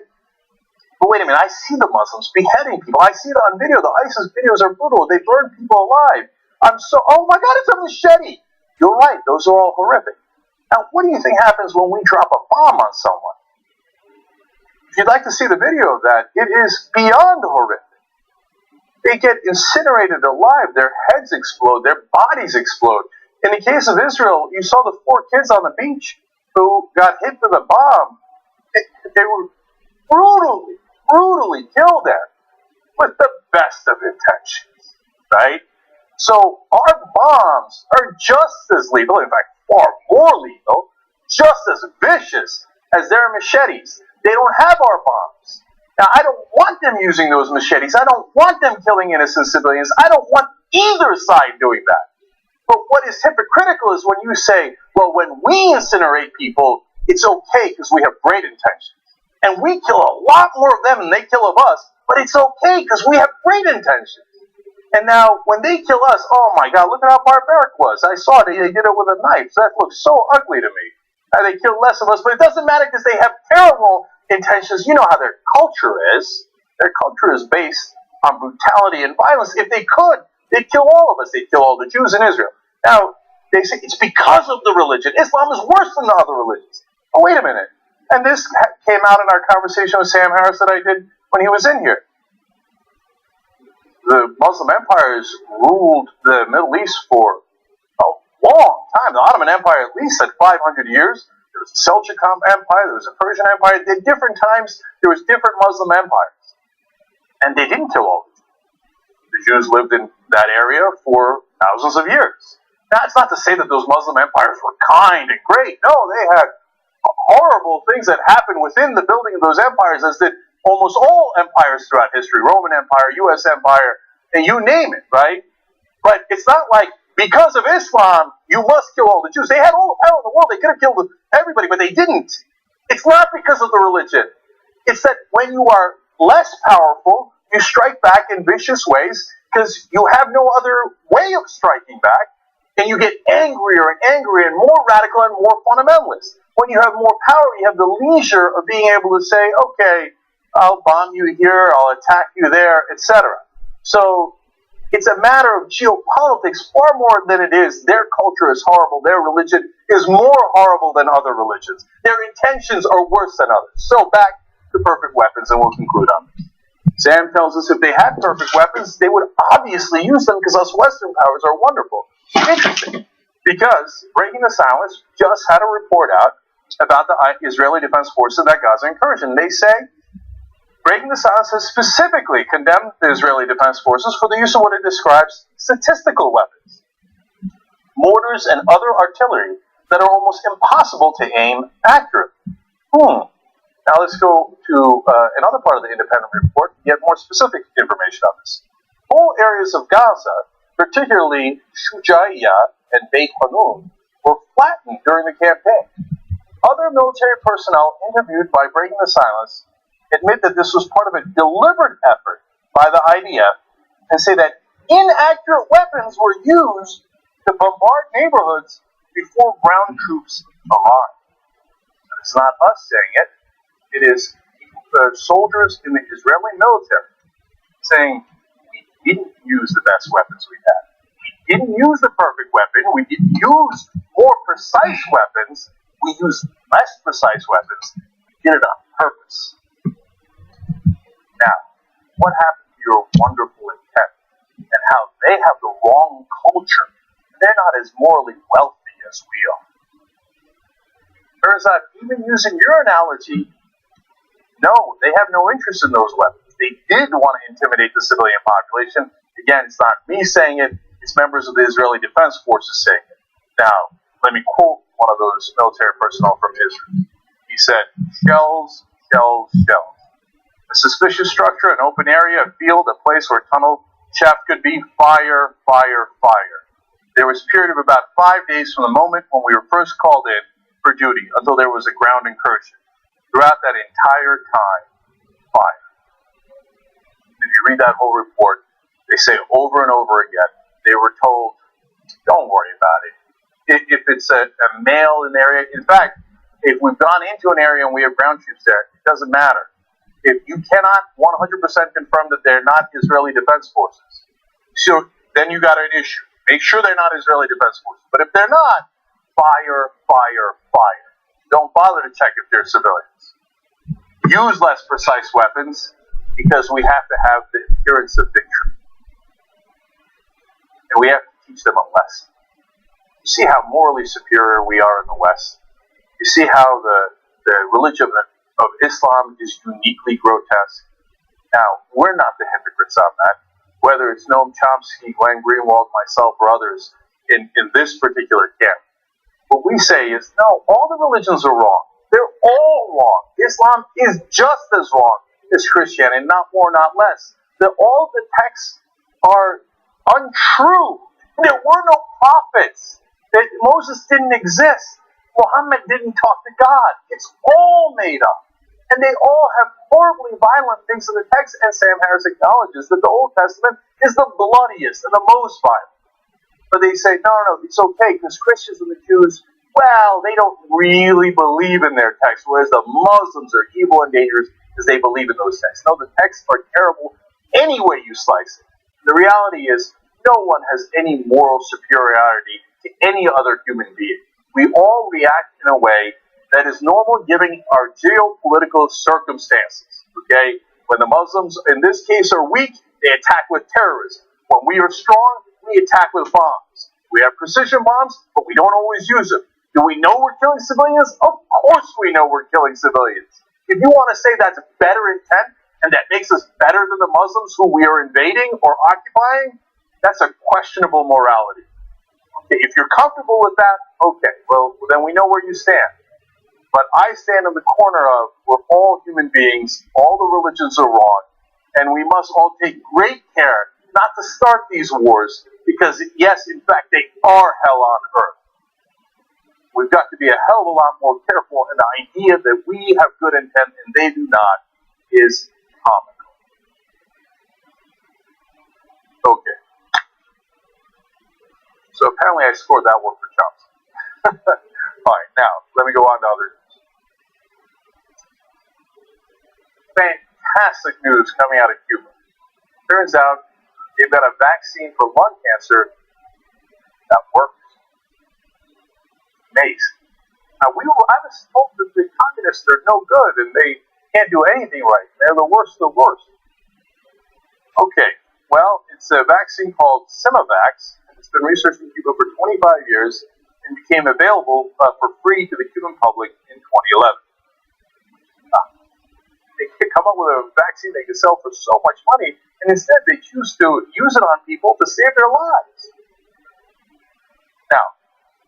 but wait a minute, I see the Muslims beheading people. I see it on video. The ISIS videos are brutal. They burn people alive. Oh my God, it's a machete. You're right, those are all horrific. Now, what do you think happens when we drop a bomb on someone? If you'd like to see the video of that, it is beyond horrific. They get incinerated alive. Their heads explode. Their bodies explode. In the case of Israel, you saw the 4 kids on the beach who got hit with a bomb. They were brutally killed there with the best of intentions, right? So our bombs are just as lethal, in fact, far more lethal, just as vicious as their machetes. They don't have our bombs. Now, I don't want them using those machetes. I don't want them killing innocent civilians. I don't want either side doing that. But what is hypocritical is when you say, well, when we incinerate people, it's okay because we have great intentions. And we kill a lot more of them than they kill of us, but it's okay because we have great intentions. And now, when they kill us, oh my God, look at how barbaric it was. I saw it, they did it with a knife. That looks so ugly to me. They killed less of us, but it doesn't matter because they have terrible intentions. You know how their culture is. Their culture is based on brutality and violence. If they could, they'd kill all of us. They'd kill all the Jews in Israel. Now, they say it's because of the religion. Islam is worse than the other religions. Oh, wait a minute. And this came out in our conversation with Sam Harris that I did when he was in here. The Muslim empires ruled the Middle East for a long time. The Ottoman Empire at least had 500 years. There was the Seljuk Empire, there was a Persian Empire. At different times, there was different Muslim empires. And they didn't kill all of them. The Jews lived in that area for thousands of years. Now, it's not to say that those Muslim empires were kind and great. No, they had horrible things that happened within the building of those empires, as did almost all empires throughout history. Roman Empire, U.S. Empire, and you name it, right? But it's not like, because of Islam, you must kill all the Jews. They had all the power in the world. They could have killed everybody, but they didn't. It's not because of the religion. It's that when you are less powerful, you strike back in vicious ways because you have no other way of striking back, and you get angrier and angrier and more radical and more fundamentalist. When you have more power, you have the leisure of being able to say, okay, I'll bomb you here, I'll attack you there, etc. So it's a matter of geopolitics far more than it is their culture is horrible, their religion is more horrible than other religions. Their intentions are worse than others. So back to perfect weapons, and we'll conclude on this. Sam tells us if they had perfect weapons, they would obviously use them because us Western powers are wonderful. Interesting, because Breaking the Silence just had a report out about the Israeli Defense Forces in that Gaza incursion. They say Breaking the Silence has specifically condemned the Israeli Defense Forces for the use of what it describes statistical weapons, mortars and other artillery that are almost impossible to aim accurately. Now let's go to another part of the independent report to get more specific information on this. Whole areas of Gaza, particularly Shujaiya and Beit Hanun, were flattened during the campaign. Other military personnel interviewed by Breaking the Silence admit that this was part of a deliberate effort by the IDF and say that inaccurate weapons were used to bombard neighborhoods before ground troops arrived. It's not us saying it. It is soldiers in the Israeli military saying, we didn't use the best weapons we had. We didn't use the perfect weapon. We didn't use more precise weapons. We used less precise weapons. We did it on purpose. Now, what happened to your wonderful intent and how they have the wrong culture? They're not as morally wealthy as we are. Turns out, even using your analogy, no, they have no interest in those weapons. They did want to intimidate the civilian population. Again, it's not me saying it, it's members of the Israeli Defense Forces saying it. Now, let me quote one of those military personnel from Israel. He said, shells, shells, shells. A suspicious structure, an open area, a field, a place where a tunnel shaft could be, fire, fire, fire. There was a period of about 5 days from the moment when we were first called in for duty until there was a ground incursion. Throughout that entire time, fire. If you read that whole report, they say over and over again, they were told, don't worry about it. If it's a male in the area, in fact, if we've gone into an area and we have ground troops there, it doesn't matter. If you cannot 100% confirm that they're not Israeli Defense Forces, so then you got an issue. Make sure they're not Israeli Defense Forces. But if they're not, fire, fire, fire. Don't bother to check if they're civilians. Use less precise weapons because we have to have the appearance of victory. And we have to teach them a lesson. You see how morally superior we are in the West. You see how the religion of Islam is uniquely grotesque. Now, we're not the hypocrites on that. Whether it's Noam Chomsky, Glenn Greenwald, myself, or others in this particular camp. What we say is, no, all the religions are wrong. They're all wrong. Islam is just as wrong as Christianity, not more, not less. That all the texts are untrue. There were no prophets. That Moses didn't exist. Muhammad didn't talk to God. It's all made up. And they all have horribly violent things in the text, and Sam Harris acknowledges that the Old Testament is the bloodiest and the most violent. But they say, no, it's okay, because Christians and the Jews, well, they don't really believe in their text, whereas the Muslims are evil and dangerous because they believe in those texts. No, the texts are terrible any way you slice it. The reality is, no one has any moral superiority to any other human being. We all react in a way that is normal given our geopolitical circumstances, okay? When the Muslims, in this case, are weak, they attack with terrorism. When we are strong, we attack with bombs. We have precision bombs, but we don't always use them. Do we know we're killing civilians? Of course we know we're killing civilians. If you want to say that's better intent, and that makes us better than the Muslims who we are invading or occupying, that's a questionable morality. Okay, if you're comfortable with that, okay, well, then we know where you stand. But I stand in the corner of, we're all human beings, all the religions are wrong, and we must all take great care not to start these wars, because yes, in fact, they are hell on earth. We've got to be a hell of a lot more careful, and the idea that we have good intent and they do not is comical. Okay. So apparently I scored that one for Chomsky. Alright, now, let me go on to other news. Fantastic news coming out of Cuba. Turns out they've got a vaccine for lung cancer that works. Amazing. Now, I was told that the communists are no good and they can't do anything right. They're the worst of the worst. Okay, well, it's a vaccine called Simivax. It's been researched in Cuba for 25 years and became available for free to the Cuban public in 2011. They could come up with a vaccine they could sell for so much money, and instead they choose to use it on people to save their lives. Now,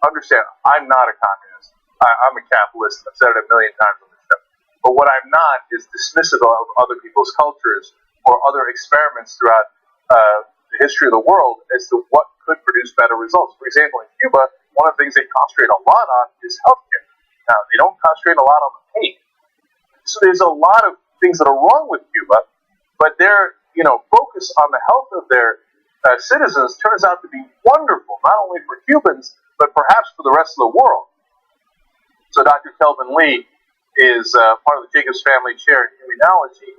understand, I'm not a communist. I'm a capitalist. I've said it a million times on this show. But what I'm not is dismissive of other people's cultures or other experiments throughout the history of the world as to what could produce better results. For example, in Cuba, one of the things they concentrate a lot on is healthcare. Now, they don't concentrate a lot on the pain. So there's a lot of things that are wrong with Cuba, but they're, focus on the health of their citizens turns out to be wonderful, not only for Cubans, but perhaps for the rest of the world. So Dr. Kelvin Lee is part of the Jacobs Family Chair in Immunology,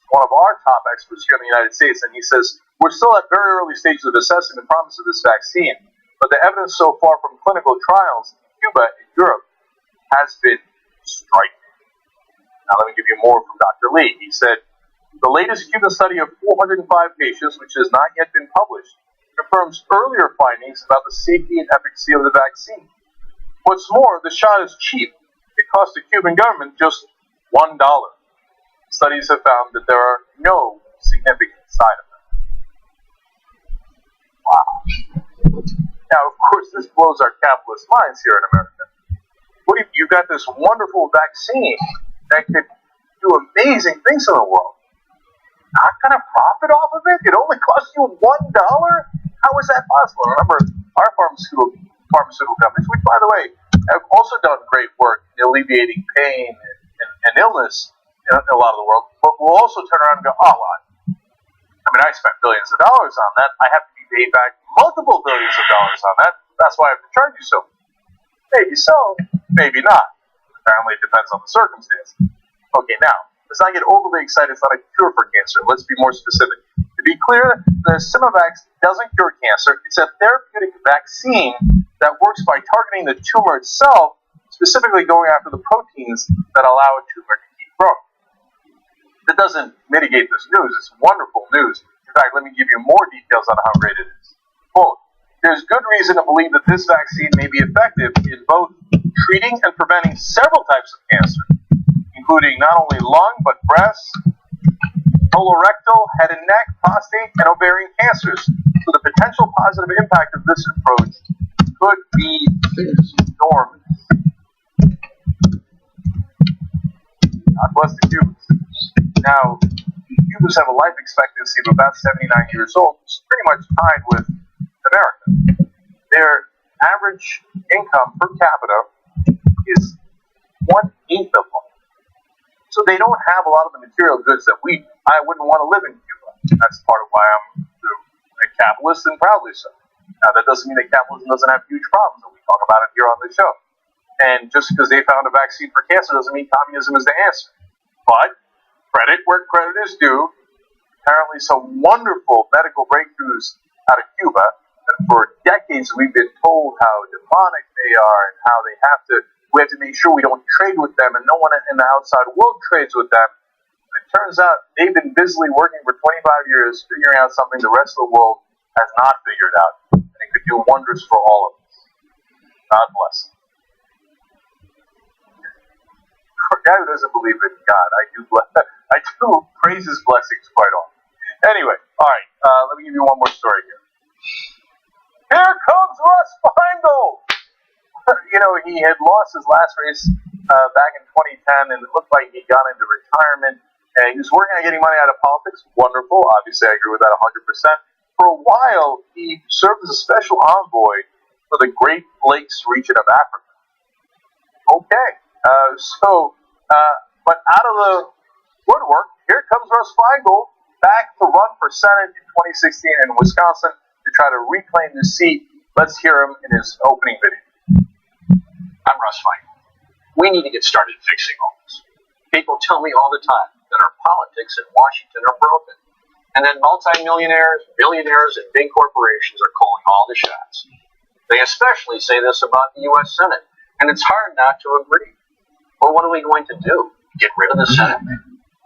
one of our top experts here in the United States, and he says, we're still at very early stages of assessing the promise of this vaccine, but the evidence so far from clinical trials in Cuba and Europe has been striking. Now let me give you more from Dr. Lee. He said, the latest Cuban study of 405 patients, which has not yet been published, confirms earlier findings about the safety and efficacy of the vaccine. What's more, the shot is cheap. It cost the Cuban government just $1. Studies have found that there are no significant side effects. Wow. Now, of course, this blows our capitalist minds here in America. What if you got this wonderful vaccine that could do amazing things in the world? Not going to profit off of it? It only cost you $1? How is that possible? Remember, our pharmaceutical companies, which, by the way, have also done great work in alleviating pain and illness in a lot of the world, but will also turn around and go, oh, well, I mean, I spent billions of dollars on that. I have to be paid back multiple billions of dollars on that. That's why I have to charge you so. Maybe so, maybe not. Apparently, it depends on the circumstance. Okay, now, let's not get overly excited. It's not a cure for cancer. Let's be more specific. To be clear, the Simovax doesn't cure cancer. It's a therapeutic vaccine that works by targeting the tumor itself, specifically going after the proteins that allow a tumor to keep growing. That doesn't mitigate this news. It's wonderful news. In fact, let me give you more details on how great it is. Quote, there's good reason to believe that this vaccine may be effective in both treating and preventing several types of cancer, including not only lung, but breast, colorectal, head and neck, prostate, and ovarian cancers. So the potential positive impact of this approach could be enormous. God bless the Cubans. Now, Cubans have a life expectancy of about 79 years old, which is pretty much tied with America. Their average income per capita is 1/8 of one. So they don't have a lot of the material goods that I wouldn't want to live in Cuba. That's part of why I'm a capitalist, and proudly so. Now, that doesn't mean that capitalism doesn't have huge problems, and we talk about it here on the show. And just because they found a vaccine for cancer doesn't mean communism is the answer. But credit where credit is due. Apparently some wonderful medical breakthroughs out of Cuba. And for decades we've been told how demonic they are and how we have to make sure we don't trade with them and no one in the outside world trades with them. It turns out they've been busily working for 25 years figuring out something the rest of the world has not figured out. And it could do wonders for all of us. God bless them. For a guy who doesn't believe in God, I do praise his blessings quite often. Anyway, all right, let me give you one more story here. Here comes Russ Feingold. He had lost his last race back in 2010, and it looked like he'd gone into retirement. And he was working on getting money out of politics. Wonderful. Obviously, I agree with that 100%. For a while, he served as a special envoy for the Great Lakes region of Africa. Okay. But out of the woodwork, here comes Russ Feingold back to run for Senate in 2016 in Wisconsin to try to reclaim the seat. Let's hear him in his opening video. I'm Russ Feingold. We need to get started fixing all this. People tell me all the time that our politics in Washington are broken, and that multimillionaires, billionaires, and big corporations are calling all the shots. They especially say this about the U.S. Senate, and it's hard not to agree. But what are we going to do? Get rid of the Senate?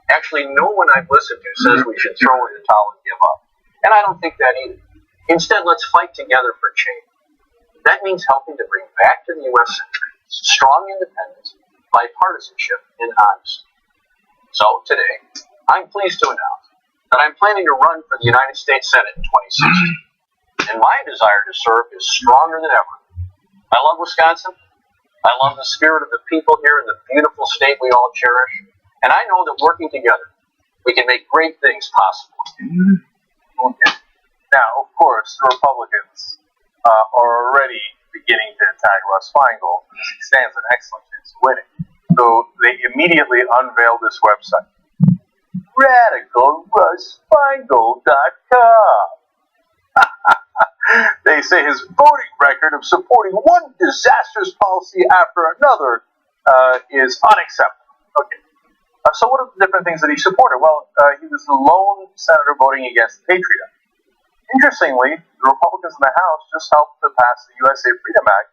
Actually, no one I've listened to says we should throw in the towel and give up. And I don't think that either. Instead, let's fight together for change. That means helping to bring back to the U.S. Senate strong independence, bipartisanship, and honesty. So today, I'm pleased to announce that I'm planning to run for the United States Senate in 2016. And my desire to serve is stronger than ever. I love Wisconsin. I love the spirit of the people here in the beautiful state we all cherish. And I know that working together, we can make great things possible. Okay. Now, of course, the Republicans are already beginning to attack Russ Feingold. He stands an excellent chance of winning. So they immediately unveiled this website. RadicalRussFeingold.com. they say his voting record of supporting one disastrous policy after another is unacceptable. Okay. So what are the different things that he supported? Well, he was the lone senator voting against the Patriot Act. Interestingly, the Republicans in the House just helped to pass the USA Freedom Act,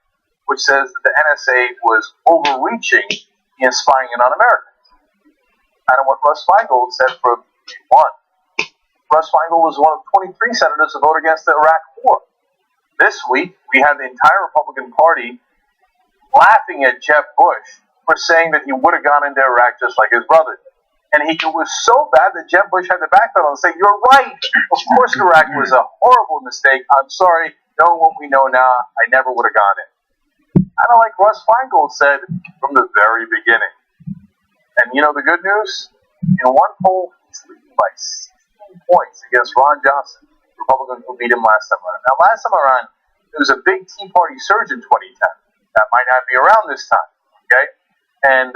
which says that the NSA was overreaching in spying in on Americans. I know what Russ Feingold said for one. Russ Feingold was one of 23 senators to vote against the Iraq War. This week, we had the entire Republican Party laughing at Jeb Bush for saying that he would have gone into Iraq just like his brother did. And it was so bad that Jeb Bush had to backpedal and say, "You're right. Of course Iraq was a horrible mistake. I'm sorry. Knowing what we know now, I never would have gone in." Kind of like Russ Feingold said from the very beginning. And you know the good news? In one poll, he's leading by 16 points against Ron Johnson, Republican who beat him last time around. Now, last time around, there was a big Tea Party surge in 2010. That might not be around this time, okay? And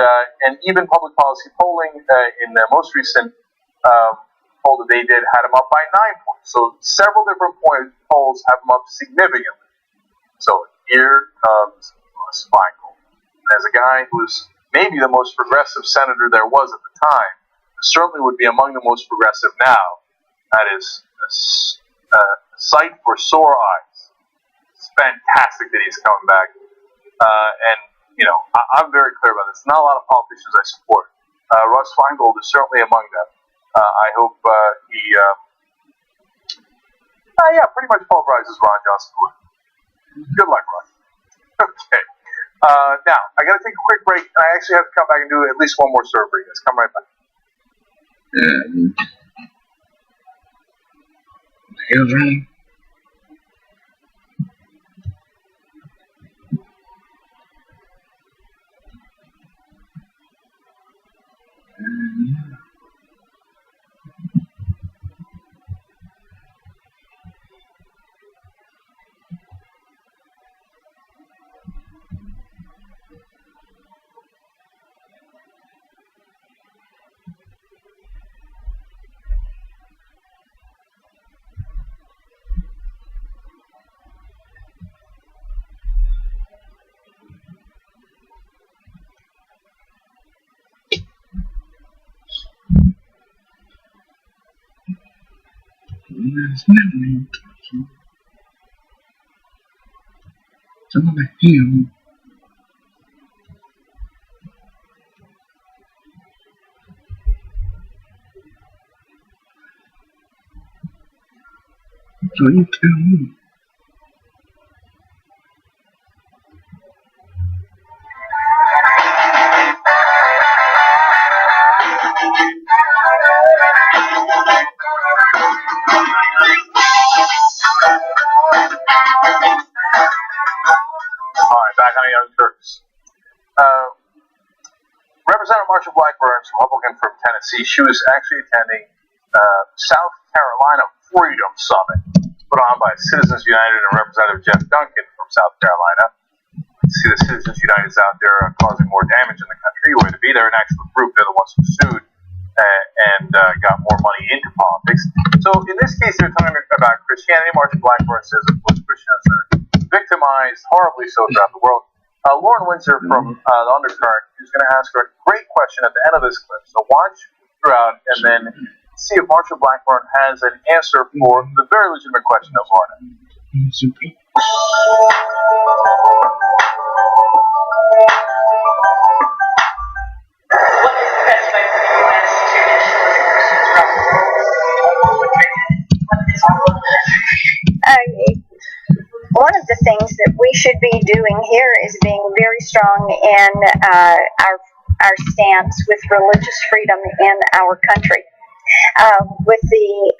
even public policy polling in the most recent poll that they did had him up by 9 points. So several different polls have him up significantly. So here comes Russ Feingold. And as a guy who's maybe the most progressive senator there was at the time, certainly would be among the most progressive now, that is a sight for sore eyes. It's fantastic that he's coming back. And you know, I'm very clear about this. Not a lot of politicians I support. Russ Feingold is certainly among them. I hope he, pretty much pulverizes Ron Johnson. Good luck, Ron. Okay. Now, I got to take a quick break, and I actually have to come back and do at least one more serve for you guys. Come right back. Some of the him. So you tell me. Representative Marsha Blackburn, Republican from Tennessee, she was actually attending South Carolina Freedom Summit put on by Citizens United and Representative Jeff Duncan from South Carolina. You see the Citizens United is out there causing more damage in the country. Way to be there, an actual group. They're the ones who sued and got more money into politics. So in this case, they're talking about Christianity. Marsha Blackburn says, of course, Christians are victimized horribly so throughout the world. Lauren Windsor from The Undercurrent is going to ask her a great question at the end of this clip. So watch throughout and then see if Marsha Blackburn has an answer for the very legitimate question of Lauren. One of the things that we should be doing here is being very strong in our stance with religious freedom in our country. With the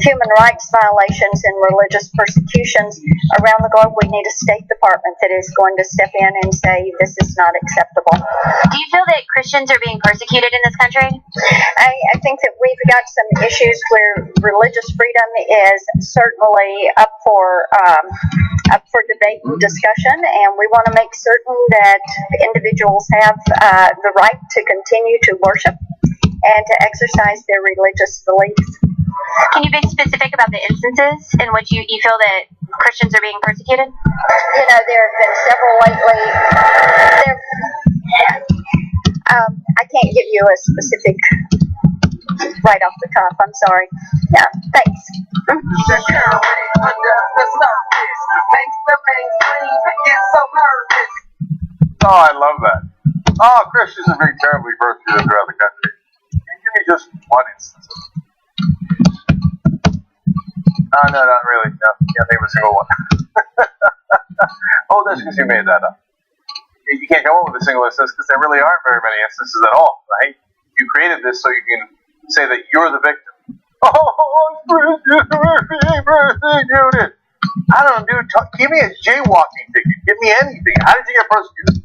human rights violations and religious persecutions around the globe, we need a State Department that is going to step in and say this is not acceptable. Do you feel that Christians are being persecuted in this country? I think that we've got some issues where religious freedom is certainly up for debate and discussion, and we want to make certain that individuals have the right to continue to worship and to exercise their religious beliefs. Can you be specific about the instances in which you feel that Christians are being persecuted? You know, there have been several lately. I can't give you a specific right off the cuff. I'm sorry. No, thanks. Oh, I love that. Oh, Christians are being terribly persecuted throughout the country. Can you give me just one instance of it? No, not really. No, can't think of a single one. Oh, that's because you made that up. You can't come up with a single instance because there really aren't very many instances at all, right? You created this so you can say that you're the victim. Oh, Christians are being persecuted. I don't know, dude. Give me a jaywalking ticket. Give me anything. How did you get persecuted?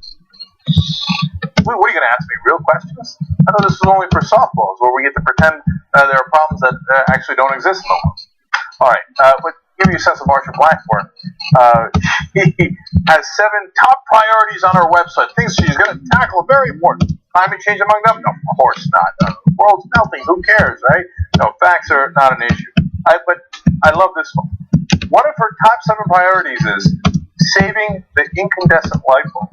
What are you going to ask me? Real questions? I thought this was only for softballs, where we get to pretend there are problems that actually don't exist in the world. All right, but give you a sense of Marsha Blackburn. She has 7 top priorities on her website. Things she's going to tackle, very important. Climate change among them? No, of course not. The world's melting. Who cares, right? No, facts are not an issue. But I love this one. One of her top 7 priorities is saving the incandescent light bulb.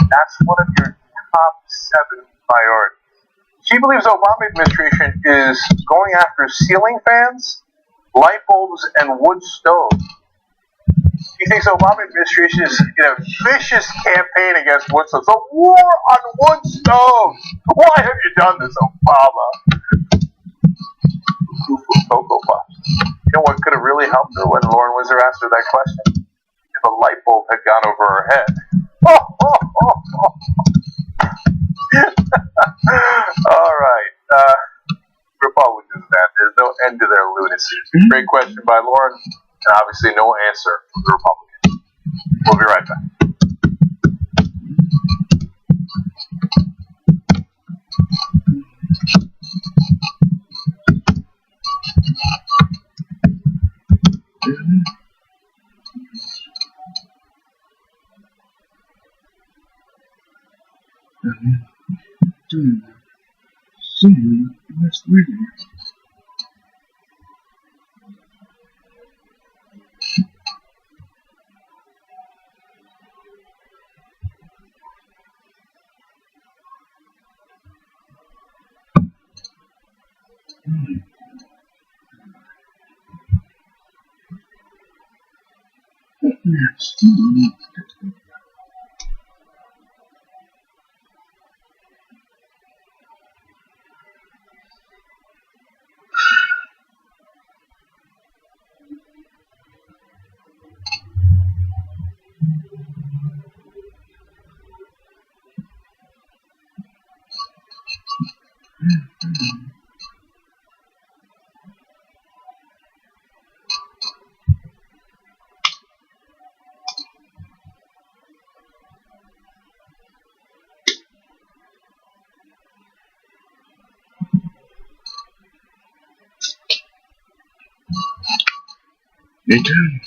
That's one of your top 7 priorities. She believes the Obama administration is going after ceiling fans, light bulbs, and wood stoves. She thinks the Obama administration is in a vicious campaign against wood stoves. A war on wood stoves! Why have you done this, Obama? Cocoa Puffs. You know what could have really helped her when Lauren Windsor asked her that question? If a light bulb had gone over her head. All right. Republicans, man. There's no end to their lunacy. Great question by Lauren, and obviously no answer from the Republicans. We'll be right back. Doing that soon next week. Next. Me too.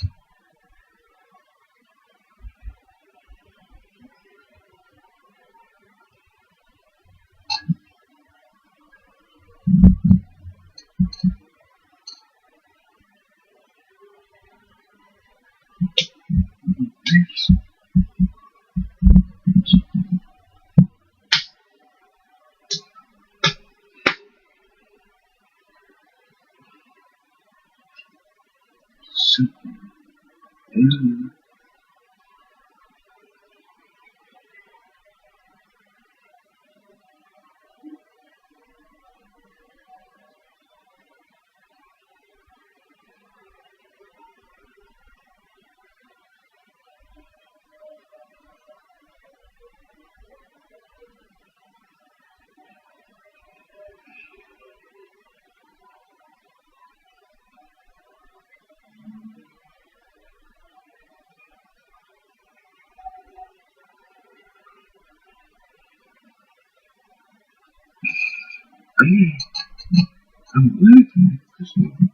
I'm really feeling this moment.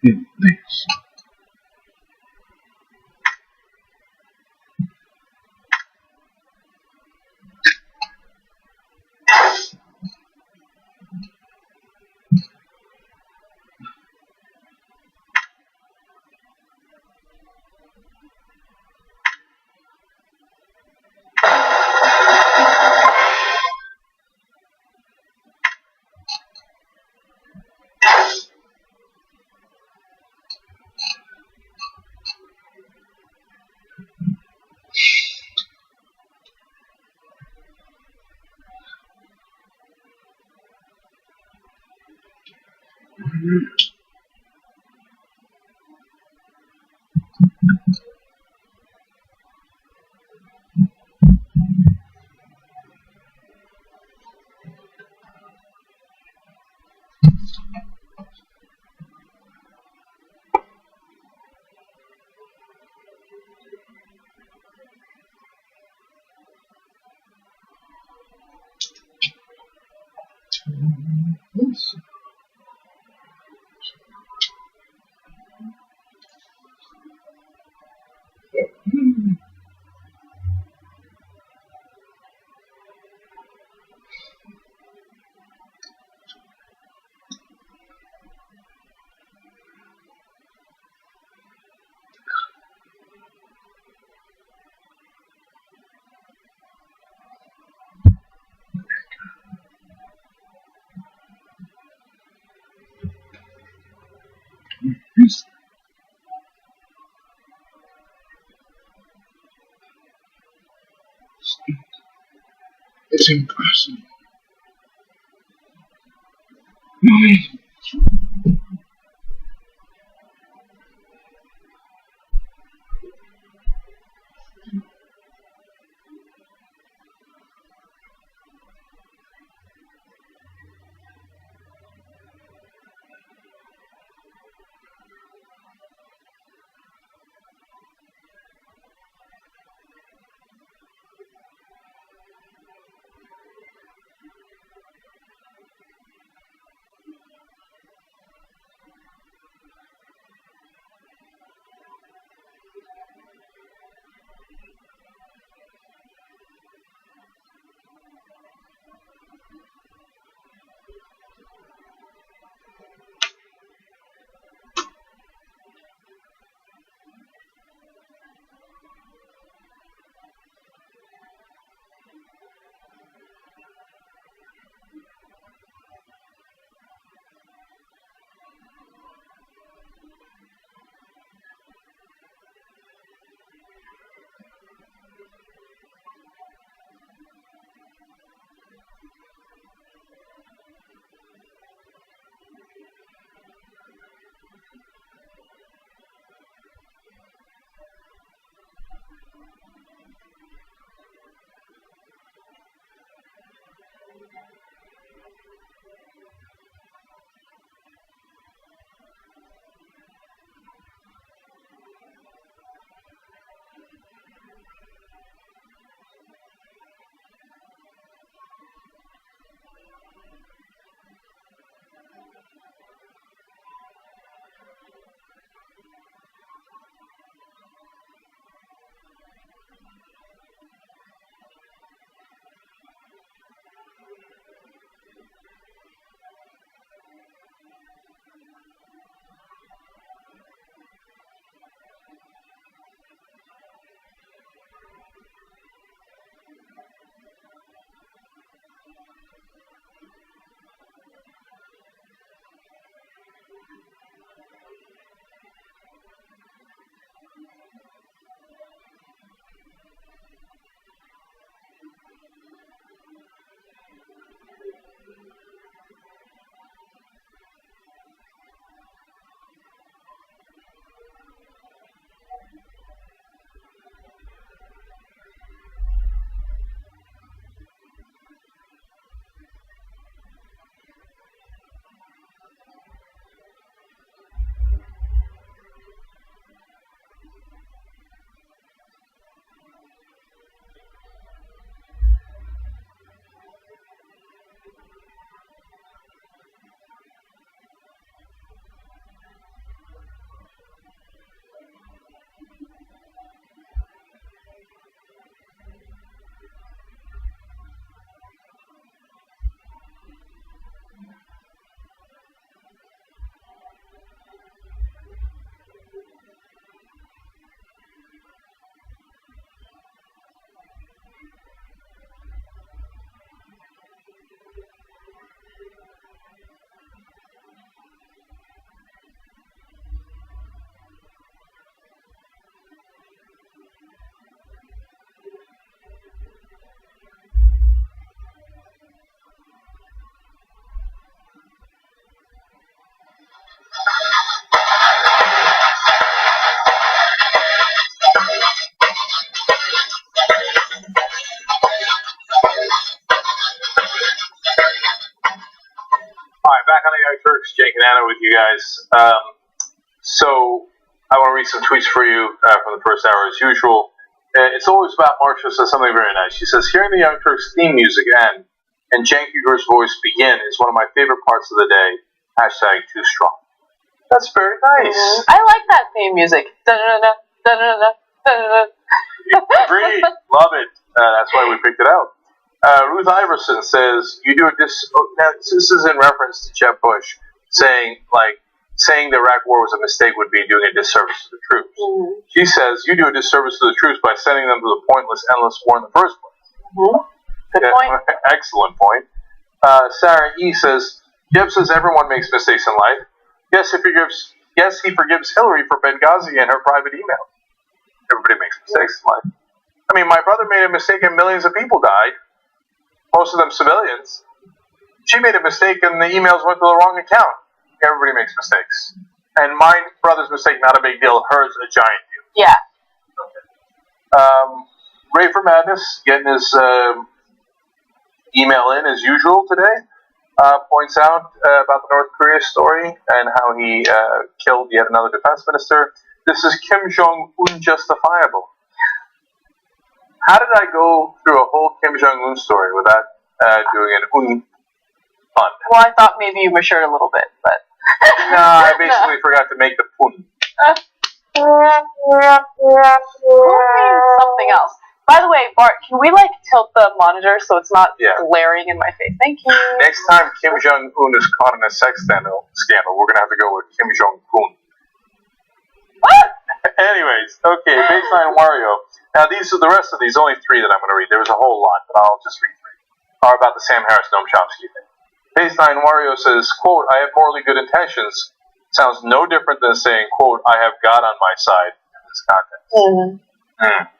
in this. It's impossible. Mommy. Turks, Jake and Anna with you guys. So I want to read some tweets for you from the first hour as usual. It's always about Marcia says something very nice. She says, hearing the Young Turks theme music end and Cenk Uyghur's voice begin is one of my favorite parts of the day. Hashtag too strong. That's very nice. I like that theme music. Da-da-da-da, da-da-da-da, da-da-da. Agreed. Love it. That's why we picked it out. Ruth Iverson says, you do a now, this is in reference to Jeb Bush saying the Iraq war was a mistake would be doing a disservice to the troops. Mm-hmm. She says, you do a disservice to the troops by sending them to the pointless, endless war in the first place. Mm-hmm. Good point. Excellent point. Sarah E. says, Jeb says everyone makes mistakes in life. Yes, he forgives Hillary for Benghazi and her private emails. Everybody makes mistakes in life. I mean, my brother made a mistake and millions of people died. Most of them civilians. She made a mistake and the emails went to the wrong account. Everybody makes mistakes. And my brother's mistake, not a big deal. Hers, a giant deal. Yeah. Okay. Ray for Madness, getting his email in as usual today. Points out about the North Korea story and how he killed yet another defense minister. This is Kim Jong-un justifiable. How did I go through a whole Kim Jong-un story without doing an pun? Well, I thought maybe you matured a little bit, but... No, I basically forgot to make the pun. Something else. By the way, Bart, can we tilt the monitor so it's not glaring in my face? Thank you. Next time Kim Jong-un is caught in a sex scandal, we're going to have to go with Kim Jong-un. What? Anyways, okay, Baseline Wario. Now, the rest of these, only three that I'm going to read. There was a whole lot, but I'll just read three. Are about the Sam Harris Noam Chomsky thing. Baseline Wario says, quote, I have morally good intentions. Sounds no different than saying, quote, I have God on my side in this context.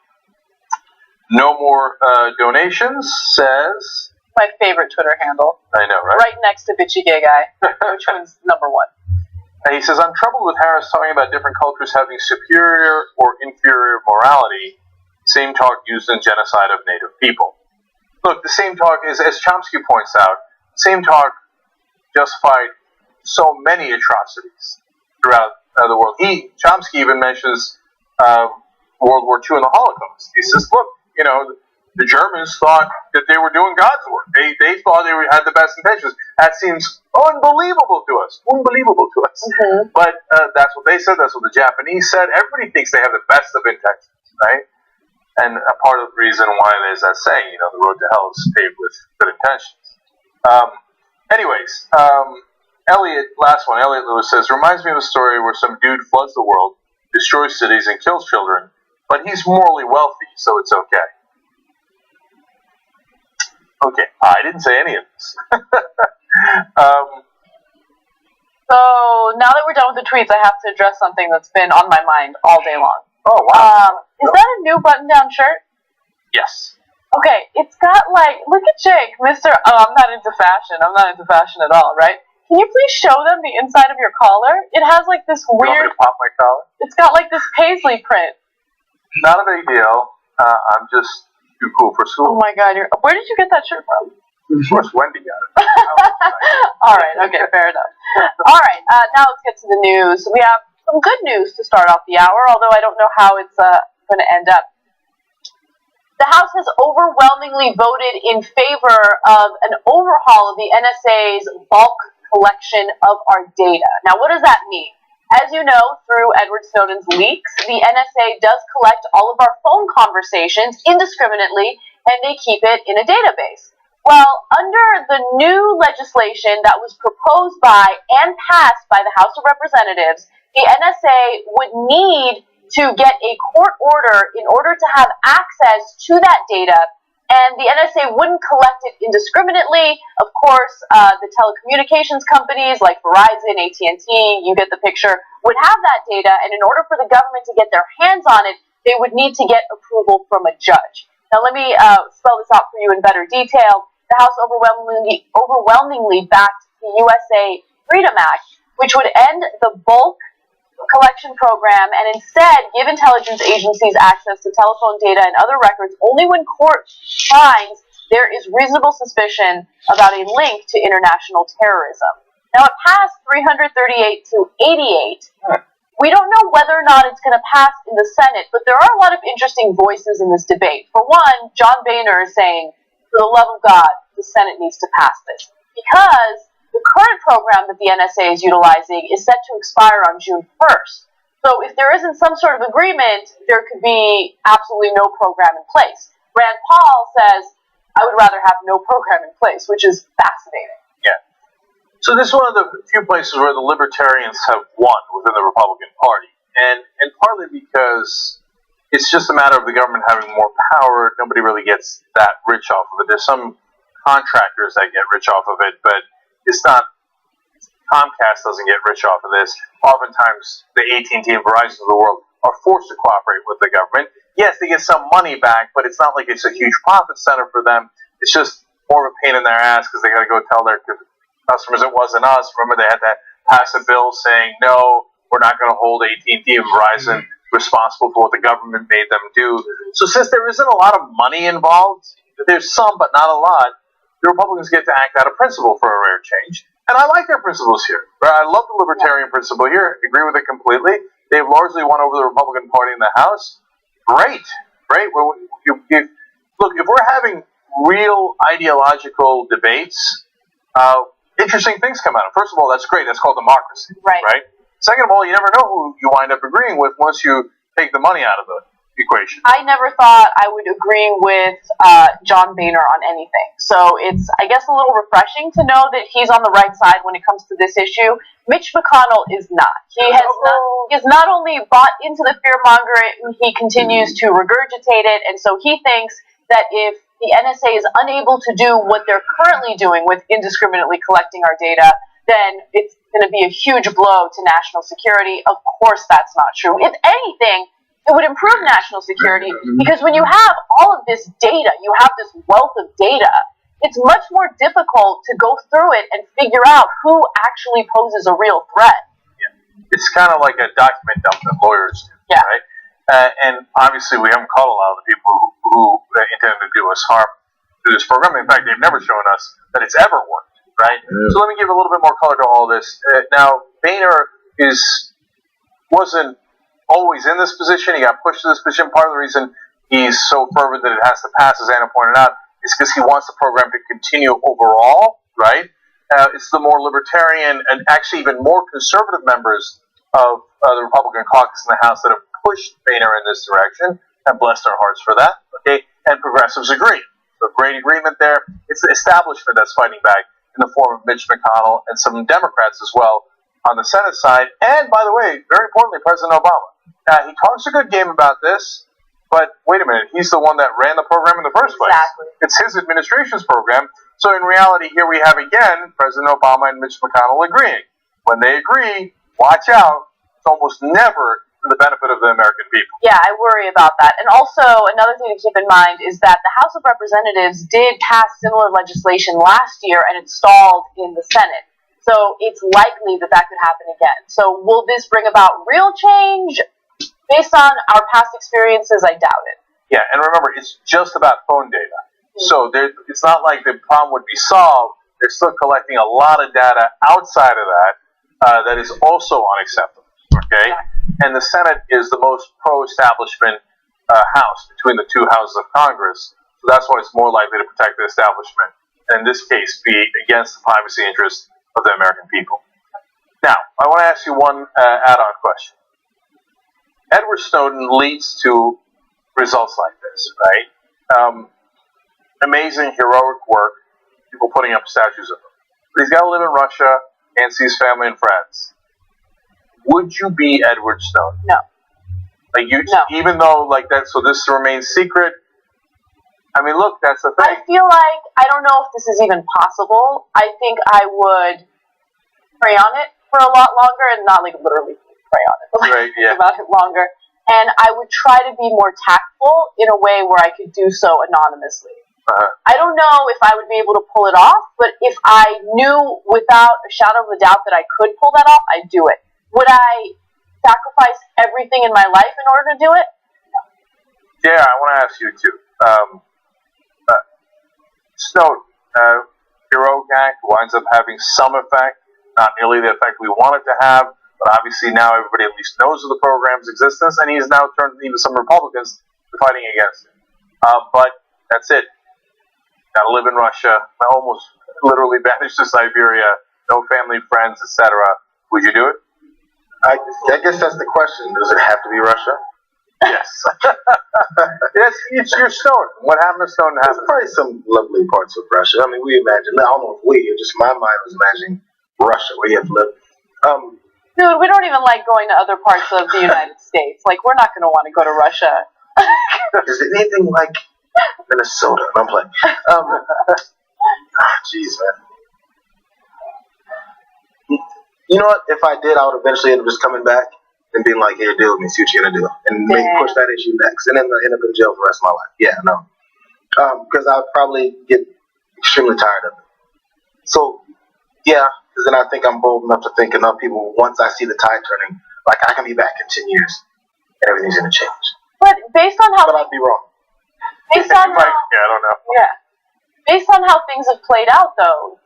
No more donations says... My favorite Twitter handle. I know, right? Right next to Bitchy Gay Guy, which one's number one. And he says, I'm troubled with Harris talking about different cultures having superior or inferior morality. Same talk used in genocide of Native people. Look, the same talk is, as Chomsky points out, same talk justified so many atrocities throughout the world. Chomsky even mentions World War II and the Holocaust. He says, look, the Germans thought that they were doing God's work. They thought they had the best intentions. That seems unbelievable to us. Mm-hmm. But that's what they said. That's what the Japanese said. Everybody thinks they have the best of intentions, right? And a part of the reason why there's that saying, the road to hell is paved with good intentions. Elliot, last one. Elliot Lewis says, reminds me of a story where some dude floods the world, destroys cities, and kills children, but he's morally wealthy, so it's okay. Okay, I didn't say any of this. So, now that we're done with the tweets, I have to address something that's been on my mind all day long. Oh, wow. Is that a new button-down shirt? Yes. Okay, it's got look at Jake, Mr. Oh, I'm not into fashion. I'm not into fashion at all, right? Can you please show them the inside of your collar? It has this weird... You want me to pop my collar? It's got this paisley print. Not a big deal. I'm just too cool for school. Oh my god, where did you get that shirt from? Of course, Wendy got it. Alright, okay, fair enough. Alright, now let's get to the news. We have some good news to start off the hour, although I don't know how it's going to end up. The House has overwhelmingly voted in favor of an overhaul of the NSA's bulk collection of our data. Now, what does that mean? As you know, through Edward Snowden's leaks, the NSA does collect all of our phone conversations indiscriminately, and they keep it in a database. Well, under the new legislation that was proposed by and passed by the House of Representatives, the NSA would need to get a court order in order to have access to that data, and the NSA wouldn't collect it indiscriminately. Of course, the telecommunications companies like Verizon, AT&T, you get the picture, would have that data, and in order for the government to get their hands on it, they would need to get approval from a judge. Now, let me spell this out for you in better detail. The House overwhelmingly backed the USA Freedom Act, which would end the bulk collection program and instead give intelligence agencies access to telephone data and other records only when court finds there is reasonable suspicion about a link to international terrorism. Now, it passed 338 to 88. We don't know whether or not it's going to pass in the Senate, but there are a lot of interesting voices in this debate. For one, John Boehner is saying, for the love of God, the Senate needs to pass this. Because the current program that the NSA is utilizing is set to expire on June 1st. So if there isn't some sort of agreement, there could be absolutely no program in place. Rand Paul says, I would rather have no program in place, which is fascinating. Yeah. So this is one of the few places where the libertarians have won within the Republican Party. And partly because it's just a matter of the government having more power. Nobody really gets that rich off of it. There's some contractors that get rich off of it, but it's not. Comcast doesn't get rich off of this. Oftentimes, the AT&T and Verizon of the world are forced to cooperate with the government. Yes, they get some money back, but it's not like it's a huge profit center for them. It's just more of a pain in their ass because they got to go tell their customers it wasn't us. Remember, they had to pass a bill saying, no, we're not going to hold AT&T and Verizon responsible for what the government made them do. So since there isn't a lot of money involved, there's some, but not a lot, the Republicans get to act out of principle for a rare change. And I like their principles here. I love the libertarian principle here. Agree with it completely. They've largely won over the Republican Party in the House. Great. Well, look, if we're having real ideological debates, interesting things come out of it. First of all, that's great. That's called democracy. Right? Second of all, you never know who you wind up agreeing with once you take the money out of the equation. I never thought I would agree with John Boehner on anything. So it's, I guess, a little refreshing to know that he's on the right side when it comes to this issue. Mitch McConnell is not. He has not only bought into the fear-mongering, he continues to regurgitate it, and so he thinks that if the NSA is unable to do what they're currently doing with indiscriminately collecting our data, then it's going to be a huge blow to national security. Of course that's not true. If anything, it would improve national security because when you have all of this data, you have this wealth of data, it's much more difficult to go through it and figure out who actually poses a real threat. Yeah. It's kind of like a document dump that lawyers do, right? And obviously we haven't caught a lot of the people who intend to do us harm through this program. In fact, they've never shown us that it's ever worked, right? Yeah. So let me give a little bit more color to all this. Now, Boehner wasn't always in this position. He got pushed to this position. Part of the reason he's so fervent that it has to pass, as Anna pointed out, is because he wants the program to continue overall, right? It's the more libertarian and actually even more conservative members of the Republican caucus in the House that have pushed Boehner in this direction, and bless their hearts for that, okay? And progressives agree. So great agreement there. It's the establishment that's fighting back in the form of Mitch McConnell and some Democrats as well on the Senate side. And, by the way, very importantly, President Obama. He talks a good game about this, but wait a minute, he's the one that ran the program in the first place. Exactly. It's his administration's program. So in reality, here we have again President Obama and Mitch McConnell agreeing. When they agree, watch out, it's almost never to the benefit of the American people. Yeah, I worry about that. And also, another thing to keep in mind is that the House of Representatives did pass similar legislation last year and it stalled in the Senate. So it's likely that that could happen again. So will this bring about real change? Based on our past experiences, I doubt it. Yeah, and remember, it's just about phone data. So it's not like the problem would be solved. They're still collecting a lot of data outside of that that is also unacceptable. Okay? Yeah. And the Senate is the most pro-establishment house between the two houses of Congress. So that's why it's more likely to protect the establishment. And in this case, be against the privacy interests of the American people. Now, I want to ask you one add-on question. Edward Snowden leads to results like this, right? Amazing, heroic work, people putting up statues of him. But he's got to live in Russia and see his family and friends. Would you be Edward Snowden? No. Like even though like that, so this remains secret. I mean, look, that's the thing. I feel like I don't know if this is even possible. I think I would pray on it for a lot longer, and not like literally pray on it, but like think about it longer. And I would try to be more tactful in a way where I could do so anonymously. I don't know if I would be able to pull it off, but if I knew without a shadow of a doubt that I could pull that off, I'd do it. Would I sacrifice everything in my life in order to do it? No. Yeah, I want to ask you too. Snowden, heroic act, winds up having some effect. not nearly the effect we want it to have, but obviously now everybody at least knows of the program's existence, and he's now turned even some Republicans to fighting against it. But that's it. Gotta live in Russia. Almost literally banished to Siberia. No family, friends, etc. Would you do it? I guess that's the question. Does it have to be Russia? Yes. Yes, it's your Snowden. What happened to Snowden? There's probably some lovely parts of Russia. I mean, we imagine, I don't know if we, just my mind was imagining Russia, where you have to live. Dude, we don't even like going to other parts of the United States. Like, we're not going to want to go to Russia. Is it anything like Minnesota? I'm playing. Jeez, man. You know what? If I did, I would eventually end up just coming back and being like, "Here, deal with me. See what you're gonna do," and push that issue next, and then end up in jail for the rest of my life. Yeah, no, because I'd probably get extremely tired of it. So, yeah, because then I think I'm bold enough to think enough people. Once I see the tide turning, like I can be back in 10 years, and everything's gonna change. But based on how, but I'd be wrong. Based on how, I don't know. Yeah, based on how things have played out, though,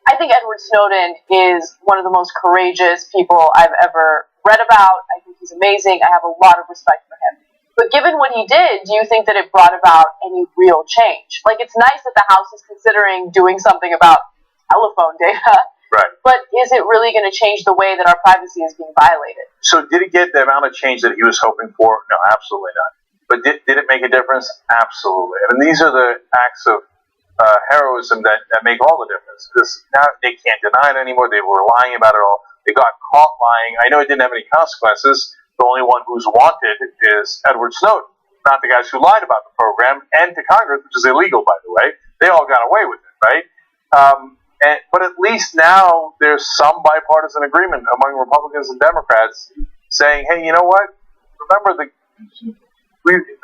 I think Edward Snowden is one of the most courageous people I've ever read about. I think he's amazing. I have a lot of respect for him. But given what he did, do you think that it brought about any real change? Like, it's nice that the House is considering doing something about telephone data. Right. But is it really going to change the way that our privacy is being violated? So did it get the amount of change that he was hoping for? No, absolutely not. But did it make a difference? Absolutely. I mean, these are the acts of heroism that make all the difference. Because now they can't deny it anymore. They were lying about it all. They got caught lying. I know it didn't have any consequences. The only one who's wanted is Edward Snowden, not the guys who lied about the program and to Congress, which is illegal, by the way. They all got away with it, right? But at least now there's some bipartisan agreement among Republicans and Democrats saying, hey, you know what? Remember,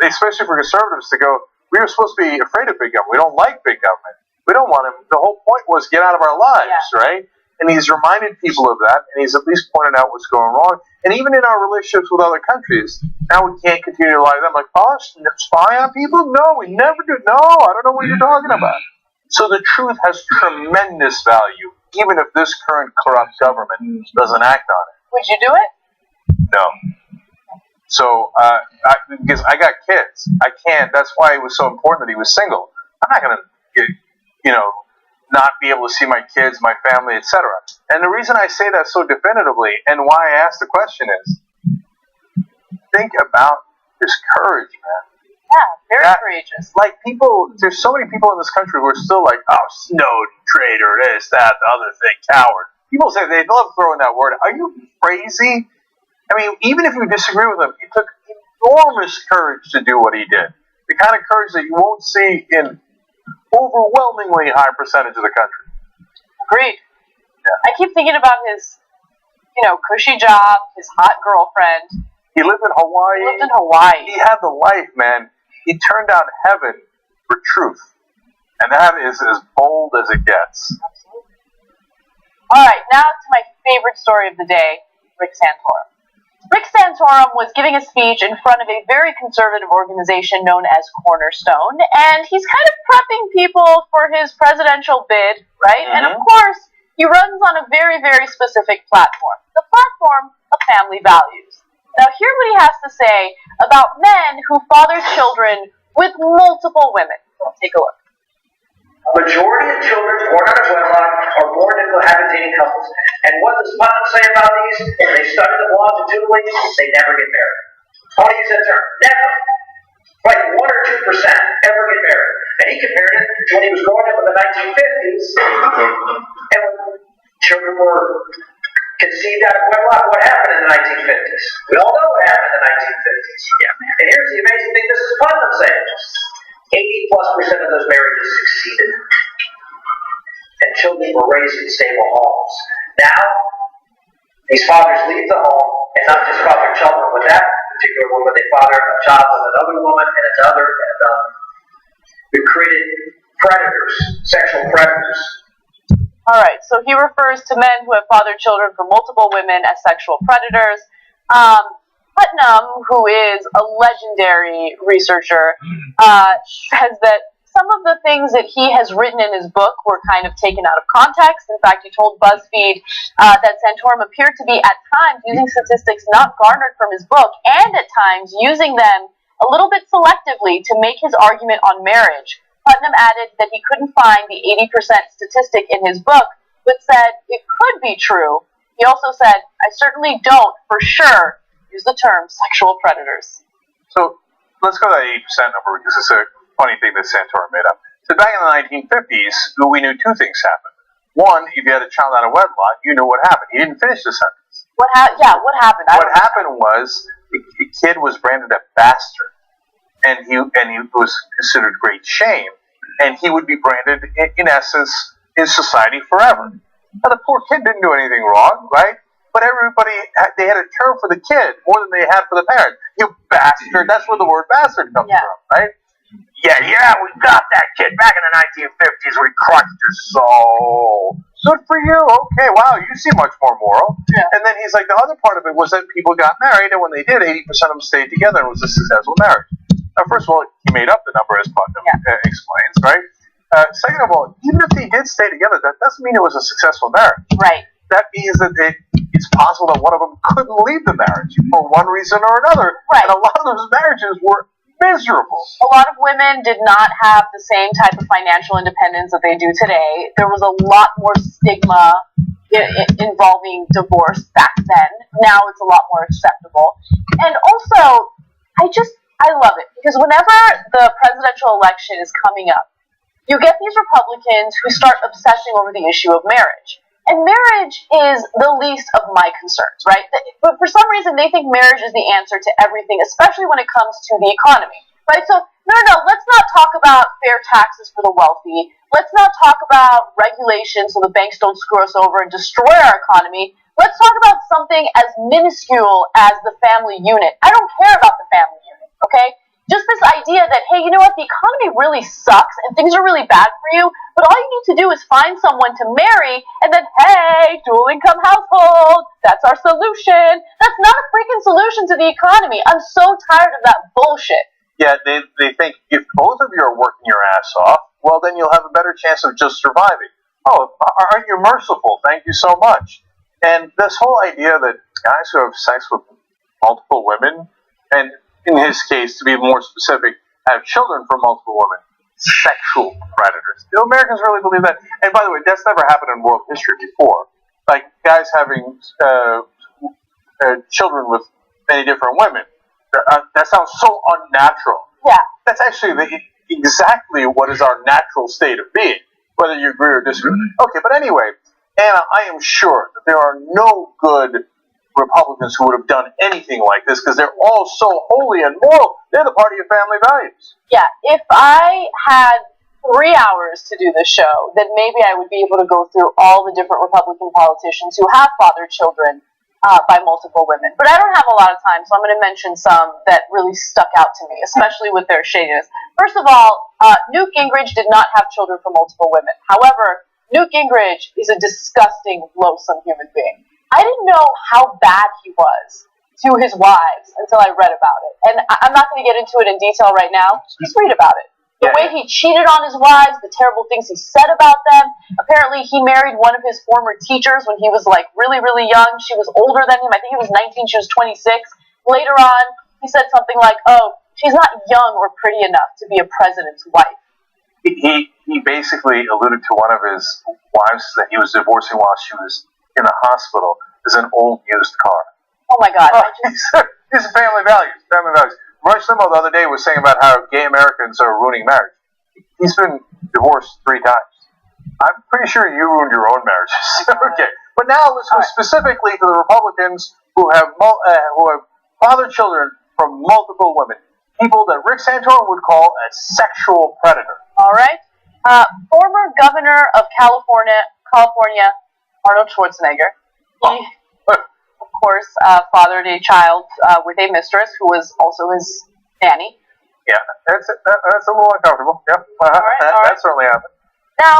especially for conservatives to go, we were supposed to be afraid of big government. We don't like big government. We don't want him. The whole point was get out of our lives, right? And he's reminded people of that, and he's at least pointed out what's going wrong. And even in our relationships with other countries, now we can't continue to lie to them like, oh, spy on people? No, we never do. No, I don't know what you're talking about. So the truth has tremendous value, even if this current corrupt government doesn't act on it. Would you do it? No. So, because I got kids, I can't. That's why it was so important that he was single. I'm not going to, not be able to see my kids, my family, etc. And the reason I say that so definitively, and why I asked the question is, think about his courage, man. Yeah, very courageous. Like there's so many people in this country who are still like, oh, Snowden, traitor, this, that, the other thing, coward. People say they love throwing that word. Are you crazy? I mean, even if you disagree with him, it took enormous courage to do what he did. The kind of courage that you won't see in overwhelmingly high percentage of the country. Agreed. Yeah. I keep thinking about his, cushy job, his hot girlfriend. He lived in Hawaii. He had the life, man. He turned down heaven for truth. And that is as bold as it gets. Absolutely. All right, now to my favorite story of the day, Rick Santorum. Rick Santorum was giving a speech in front of a very conservative organization known as Cornerstone, and he's kind of prepping people for his presidential bid, right? Mm-hmm. And of course, he runs on a very, very specific platform, the platform of family values. Now, hear what he has to say about men who father children with multiple women. Take a look. A majority of children born out of wedlock are born into cohabitating couples. And what does Putnam say about these? If they study them longitudinally, they never get married. I'll use that term. Never. Like 1 or 2% ever get married. And he compared it to when he was growing up in the 1950s, and when children were conceived out of wedlock. What happened in the 1950s? We all know what happened in the 1950s. Yeah. And here's the amazing thing. This is Putnam saying. 80+% of those marriages succeeded. And children were raised in stable homes. Now, these fathers leave the home, and not just father children with that particular woman, they father a child with another woman, and another, and another. We've created predators, sexual predators. Alright, so he refers to men who have fathered children from multiple women as sexual predators. Putnam, who is a legendary researcher, says that some of the things that he has written in his book were kind of taken out of context. In fact, he told BuzzFeed that Santorum appeared to be at times using statistics not garnered from his book, and at times using them a little bit selectively to make his argument on marriage. Putnam added that he couldn't find the 80% statistic in his book, but said it could be true. He also said, I certainly don't, for sure, use the term sexual predators. So let's go to that 80% number, because it's a funny thing that Santorum made up. So back in the 1950s, we knew two things happened. One, if you had a child out of wedlock, you knew what happened. He didn't finish the sentence. What happened? What happened was the kid was branded a bastard, and he was considered great shame, and he would be branded, in essence, in society forever. Now, the poor kid didn't do anything wrong, right? But everybody, they had a term for the kid more than they had for the parent. You bastard. That's where the word bastard comes from, right? Yeah, we got that kid back in the 1950s. We crushed his soul. Good for you. Okay, wow, you seem much more moral. Yeah. And then he's like, the other part of it was that people got married, and when they did, 80% of them stayed together, and it was a successful marriage. Now, first of all, he made up the number, as Putnam explains, right? Second of all, even if they did stay together, that doesn't mean it was a successful marriage. Right. That means that it's possible that one of them couldn't leave the marriage for one reason or another. Right. And a lot of those marriages were miserable. A lot of women did not have the same type of financial independence that they do today. There was a lot more stigma involving divorce back then. Now it's a lot more acceptable. And also, I love it, because whenever the presidential election is coming up, you get these Republicans who start obsessing over the issue of marriage. And marriage is the least of my concerns, right? But for some reason, they think marriage is the answer to everything, especially when it comes to the economy, right? So, no, let's not talk about fair taxes for the wealthy. Let's not talk about regulations so the banks don't screw us over and destroy our economy. Let's talk about something as minuscule as the family unit. I don't care about the family unit, okay? Just this idea that, hey, you know what, the economy really sucks and things are really bad for you, but all you need to do is find someone to marry, and then, hey, dual income household, that's our solution. That's not a freaking solution to the economy. I'm so tired of that bullshit. Yeah, they think if both of you are working your ass off, well, then you'll have a better chance of just surviving. Oh, aren't you merciful? Thank you so much. And this whole idea that guys who have sex with multiple women, and in his case, to be more specific, have children from multiple women, sexual predators. Do Americans really believe that? And by the way, that's never happened in world history before. Like guys having children with many different women. That sounds so unnatural. Yeah. That's actually exactly what is our natural state of being, whether you agree or disagree. Okay, but anyway, Anna, I am sure that there are no good Republicans who would have done anything like this, because they're all so holy and moral. They're the party of family values. Yeah, if I had 3 hours to do this show, then maybe I would be able to go through all the different Republican politicians who have fathered children by multiple women. But I don't have a lot of time, so I'm going to mention some that really stuck out to me, especially with their shadiness. First of all, Newt Gingrich did not have children from multiple women. However, Newt Gingrich is a disgusting, loathsome human being. I didn't know how bad he was to his wives until I read about it. And I'm not going to get into it in detail right now. Just read about it. The way he cheated on his wives, the terrible things he said about them. Apparently, he married one of his former teachers when he was like really, really young. She was older than him. I think he was 19, she was 26. Later on, he said something like, oh, she's not young or pretty enough to be a president's wife. He basically alluded to one of his wives that he was divorcing while she was in the hospital as an old used car. Oh my God. These are family values. Family values. Rush Limbaugh the other day was saying about how gay Americans are ruining marriage. He's been divorced 3 times. I'm pretty sure you ruined your own marriages. Okay. But now let's go specifically to the Republicans who have fathered children from multiple women. People that Rick Santorum would call a sexual predator. All right. Former governor of California, Arnold Schwarzenegger. He, of course, fathered a child with a mistress who was also his nanny. Yeah, that's a little uncomfortable. Yep, that certainly happened. Now,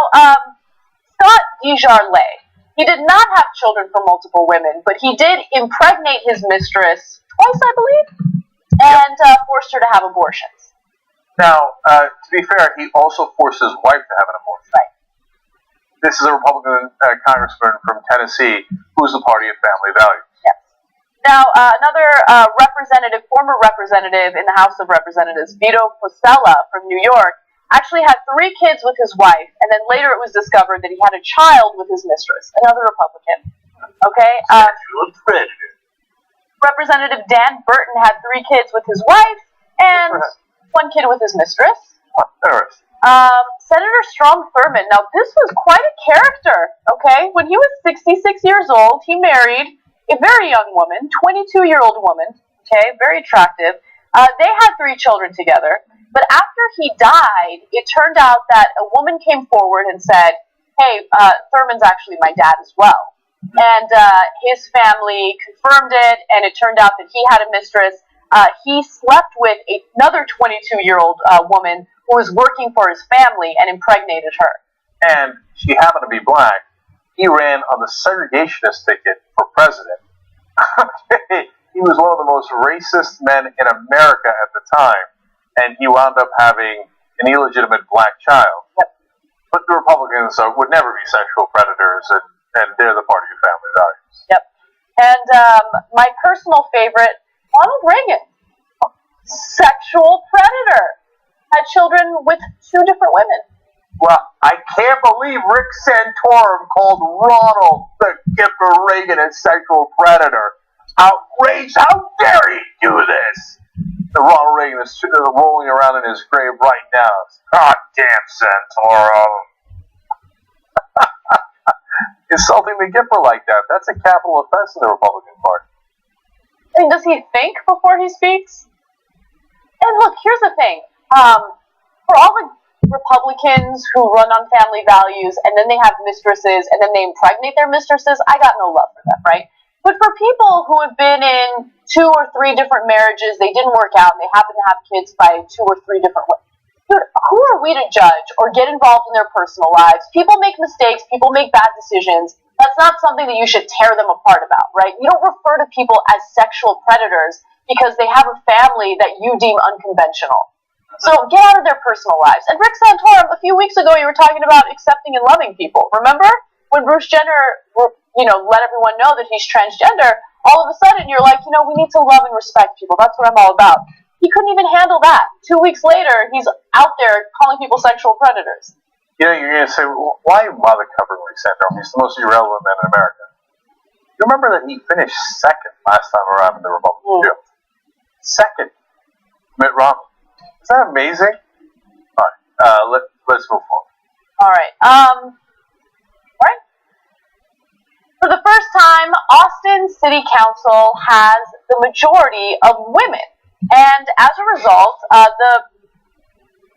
Scott DesJarlais, he did not have children from multiple women, but he did impregnate his mistress twice, I believe, and forced her to have abortions. Now, to be fair, he also forced his wife to have an abortion. Right. This is a Republican congressman from Tennessee who's the party of family values. Yes. Now, another former representative in the House of Representatives, Vito Fossella from New York, actually had 3 kids with his wife, and then later it was discovered that he had a child with his mistress, another Republican. Okay? Representative Dan Burton had 3 kids with his wife and 1 kid with his mistress. Senator Strom Thurmond, now this was quite a character, okay? When he was 66 years old, he married a very young woman, 22-year-old woman, okay, very attractive. They had 3 children together, but after he died, it turned out that a woman came forward and said, hey, Thurmond's actually my dad as well. And his family confirmed it, and it turned out that he had a mistress. He slept with another 22-year-old woman who was working for his family and impregnated her. And she happened to be black. He ran on the segregationist ticket for president. He was one of the most racist men in America at the time, and he wound up having an illegitimate black child. Yep. But the Republicans would never be sexual predators, and they're the party of family values. Yep. And my personal favorite, Ronald Reagan, sexual predator, had children with 2 different women. Well, I can't believe Rick Santorum called Ronald the Kipper Reagan a sexual predator. Outraged! How dare he do this? Ronald Reagan is rolling around in his grave right now. God damn Santorum. Insulting the Kipper like that, that's a capital offense in the Republican Party. I mean, does he think before he speaks? And look, here's the thing. For all the Republicans who run on family values and then they have mistresses and then they impregnate their mistresses, I got no love for them, right? But for people who have been in 2 or 3 different marriages, they didn't work out, and they happen to have kids by 2 or 3 different women, dude, who are we to judge or get involved in their personal lives? People make mistakes, people make bad decisions. That's not something that you should tear them apart about, right? You don't refer to people as sexual predators because they have a family that you deem unconventional. So get out of their personal lives. And Rick Santorum, a few weeks ago, you were talking about accepting and loving people. Remember? When Bruce Jenner, let everyone know that he's transgender, all of a sudden you're like, we need to love and respect people. That's what I'm all about. He couldn't even handle that. 2 weeks later, he's out there calling people sexual predators. You're going to say, well, why bother covering Rick Santorum? He's the most irrelevant man in America. You remember that he finished 2nd last time around in the Republican field? 2nd. Mitt Romney. Is that amazing? All right, let's move forward. All right. For the first time, Austin City Council has the majority of women. And as a result, the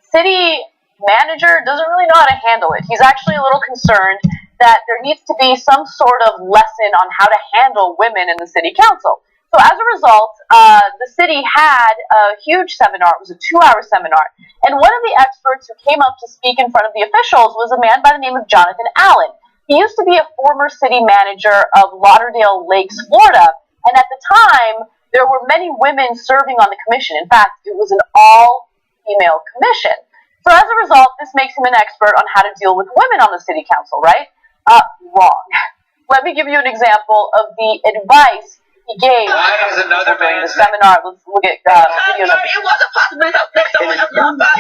city manager doesn't really know how to handle it. He's actually a little concerned that there needs to be some sort of lesson on how to handle women in the city council. So as a result, the city had a huge seminar. It was a 2-hour seminar. And one of the experts who came up to speak in front of the officials was a man by the name of Jonathan Allen. He used to be a former city manager of Lauderdale Lakes, Florida. And at the time, there were many women serving on the commission. In fact, it was an all-female commission. So as a result, this makes him an expert on how to deal with women on the city council, right? Wrong. Let me give you an example of the advice he gave during the seminar. Let's look at video number 2. And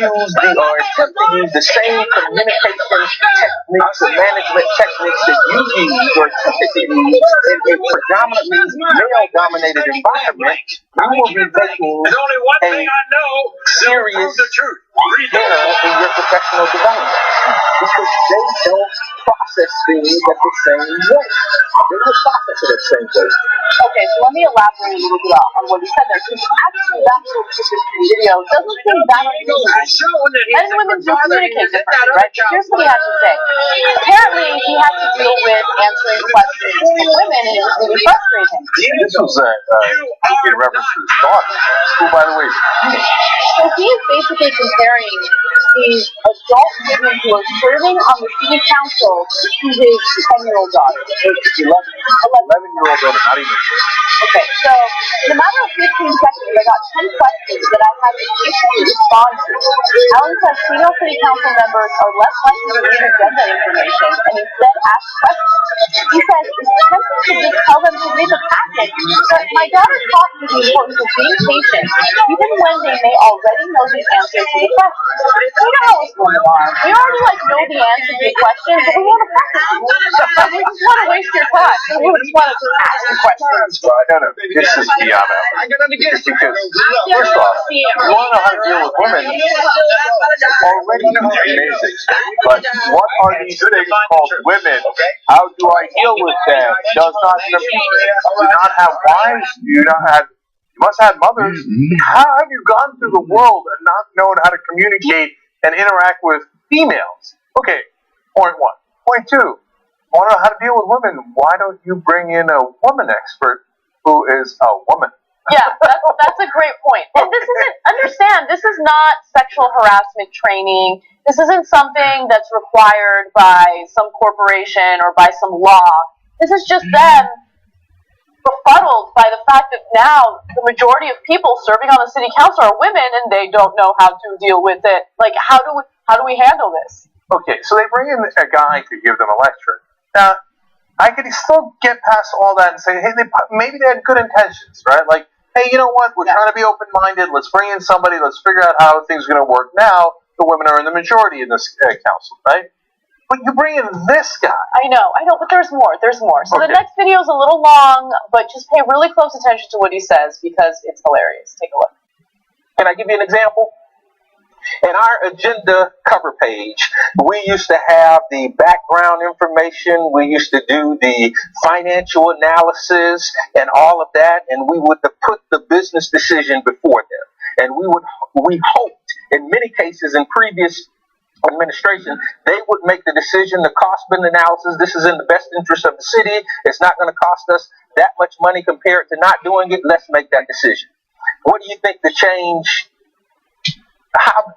you use or attempt to use the same communication techniques and management techniques that you use or attempted to use in a predominantly male-dominated environment, you will be making a serious error in your professional development because they don't process things at the same way. They don't process it the same way. Okay, so let me elaborate a little bit on what he said there. Because actually, that little video doesn't seem that unusual. Men and women do communicate differently, right? But here's what he had to say. Apparently, he had to deal with answering questions from women, and it was really frustrating. This was in reference to his daughter, who, by the way, is so he is basically comparing these adult women who are serving on the city council 15-year-old to his 10-year-old daughter. 11-year-old daughter, not even. Okay, so in a matter of 15 seconds, I got 10 questions that I had to patiently respond to. Alan says female city council members are less likely to read agenda information and instead ask questions. He says it's tempting to just tell them to read the packet, but my daughter taught me the importance of being patient, even when they may already know the answer to the question. You know how it's going on. We already know the answer to the question, but we want to practice it. Like, we just want to waste your time. We just want to ask the questions. No, this is beyond that. Because, first off, you want to know how to deal with women, already amazing. But what are these things called women? How do I deal with them? Does not do you not have wives? Do you not have? You must have mothers. How have you gone through the world and not known how to communicate and interact with females? Okay, point one. Point two. Want to know how to deal with women? Why don't you bring in a woman expert who is a woman? Yeah, that's a great point. And this is not sexual harassment training. This isn't something that's required by some corporation or by some law. This is just them befuddled by the fact that now the majority of people serving on the city council are women and they don't know how to deal with it. Like, how do we handle this? Okay, so they bring in a guy to give them a lecture. Now, I could still get past all that and say, hey, maybe they had good intentions, right? Like, hey, you know what? We're trying to be open-minded. Let's bring in somebody. Let's figure out how things are going to work. Now, the women are in the majority in this council, right? But you bring in this guy. I know, but there's more. So the next video is a little long, but just pay really close attention to what he says because it's hilarious. Take a look. Can I give you an example? In our agenda cover page, we used to have the background information, we used to do the financial analysis and all of that, and we would put the business decision before them. And we hoped, in many cases in previous administration, they would make the decision, the cost-benefit analysis, this is in the best interest of the city, it's not going to cost us that much money compared to not doing it, let's make that decision. What do you think the change...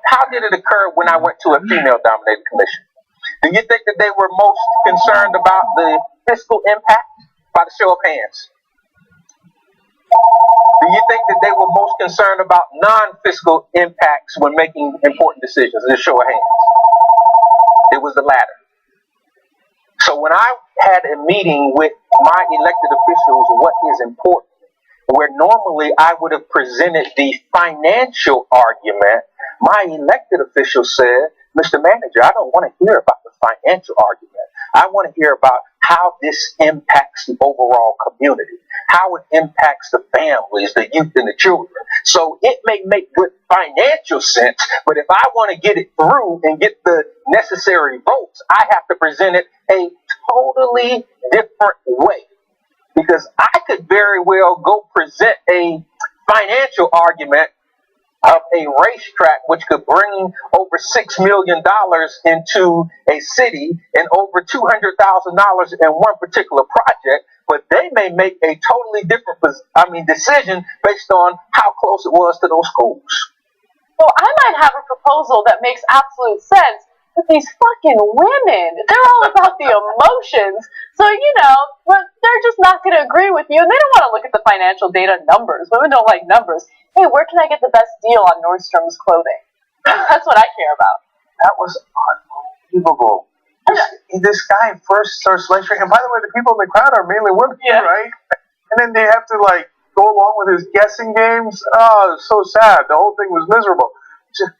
How did it occur when I went to a female-dominated commission? Do you think that they were most concerned about the fiscal impact? By the show of hands. Do you think that they were most concerned about non-fiscal impacts when making important decisions? The show of hands. It was the latter. So when I had a meeting with my elected officials, what is important, where normally I would have presented the financial argument, my elected official said, Mr. Manager, I don't want to hear about the financial argument. I want to hear about how this impacts the overall community, how it impacts the families, the youth, and the children. So it may make good financial sense, but if I want to get it through and get the necessary votes, I have to present it a totally different way. Because I could very well go present a financial argument of a racetrack which could bring over $6 million into a city and over $200,000 in one particular project, but they may make a totally different decision based on how close it was to those schools. So I might have a proposal that makes absolute sense, but these fucking women, they're all about the emotions. So, they're just not going to agree with you, and they don't want to look at the financial data numbers. Women don't like numbers. Hey, where can I get the best deal on Nordstrom's clothing? That's what I care about. That was unbelievable. This guy first starts lecturing, and by the way, the people in the crowd are mainly women, right? And then they have to, go along with his guessing games. Oh, it's so sad. The whole thing was miserable. Just,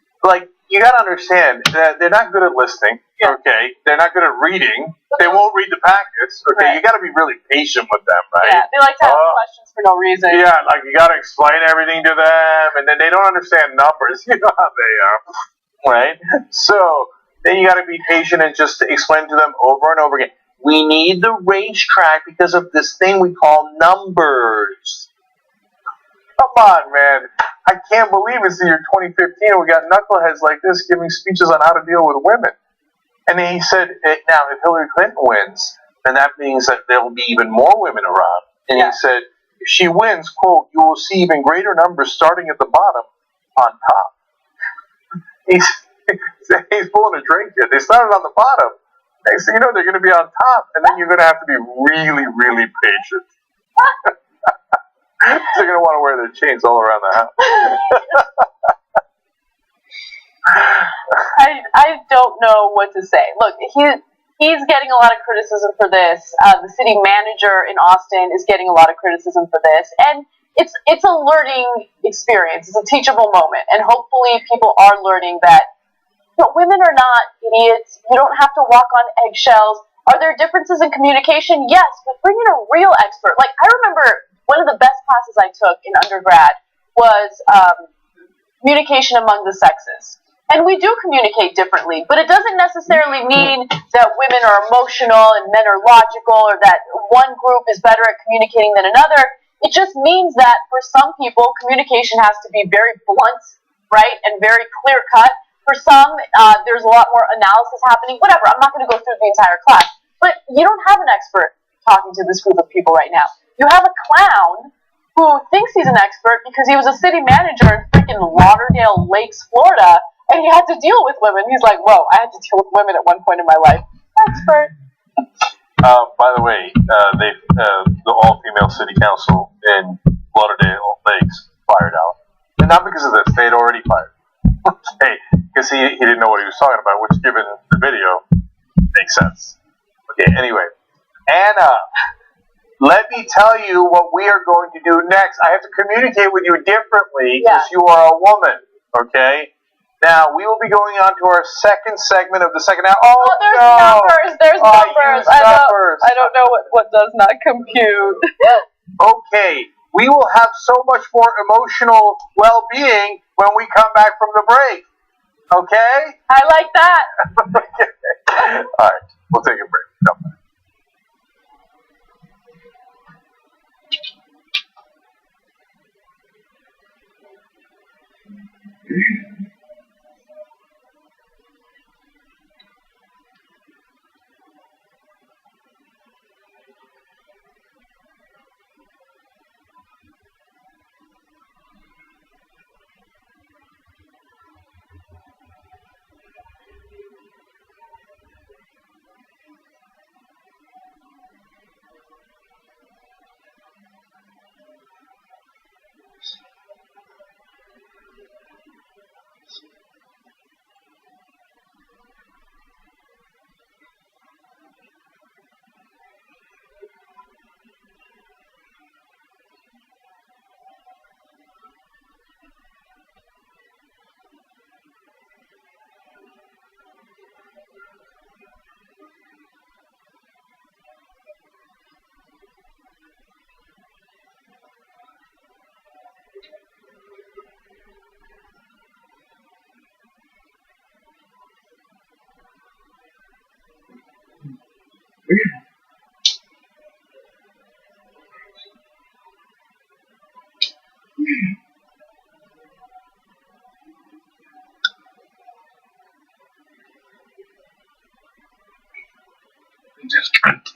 you gotta understand that they're not good at listening, okay? They're not good at reading. They won't read the packets, okay? Right. You gotta be really patient with them, right? Yeah, they like to ask questions for no reason. Yeah, you gotta explain everything to them, and then they don't understand numbers. You know how they are, right? So, then you gotta be patient and just explain to them over and over again. We need the racetrack because of this thing we call numbers. Come on, man. I can't believe it's the year 2015 and we got knuckleheads like this giving speeches on how to deal with women. And then he said, now, if Hillary Clinton wins, then that means that there will be even more women around. And he said, if she wins, quote, you will see even greater numbers starting at the bottom on top. He's pulling a drink here. They started on the bottom. Next thing you know, they're going to be on top, and then you're going to have to be really, really patient. They're going to want to wear their chains all around the house. I don't know what to say. Look, he's getting a lot of criticism for this. The city manager in Austin is getting a lot of criticism for this, and it's a learning experience. It's a teachable moment, and hopefully people are learning that women are not idiots. You don't have to walk on eggshells. Are there differences in communication? Yes, but bring in a real expert. Like, I remember one of the best classes I took in undergrad was communication among the sexes. And we do communicate differently, but it doesn't necessarily mean that women are emotional and men are logical, or that one group is better at communicating than another. It just means that for some people, communication has to be very blunt, right, and very clear cut. For some, there's a lot more analysis happening. Whatever, I'm not going to go through the entire class. But you don't have an expert talking to this group of people right now. You have a clown who thinks he's an expert because he was a city manager in freaking Lauderdale Lakes, Florida, and he had to deal with women. He's like, whoa, I had to deal with women at one point in my life. Expert. By the way, the all-female city council in Lauderdale Lakes fired out. And not because of this, they had already fired. Hey, because he didn't know what he was talking about, which, given the video, makes sense. Okay, anyway. Anna, let me tell you what we are going to do next. I have to communicate with you differently because you are a woman, okay? Now, we will be going on to our second segment of the second hour. Oh, there's no! Numbers. There's numbers. I don't know what does not compute. Okay, we will have so much more emotional well-being when we come back from the break. Okay? I like that. Okay. All right, we'll take a break. Come back. Just can't.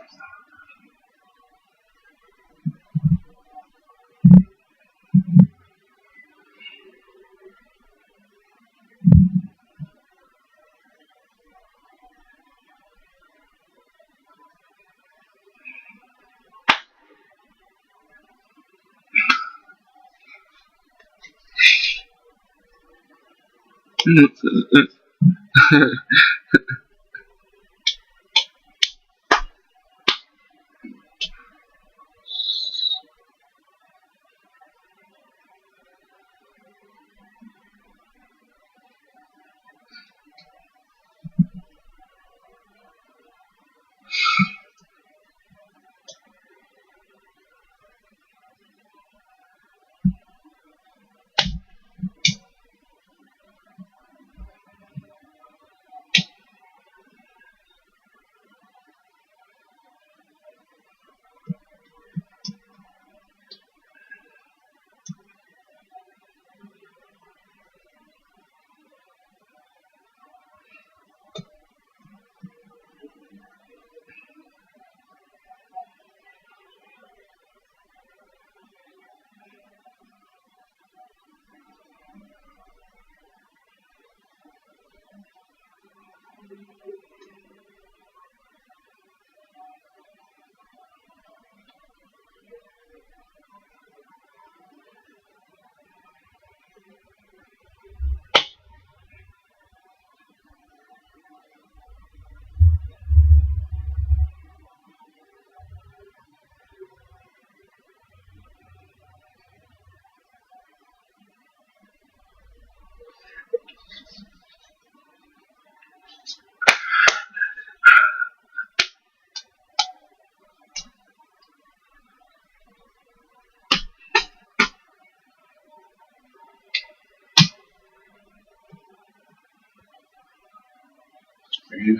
Back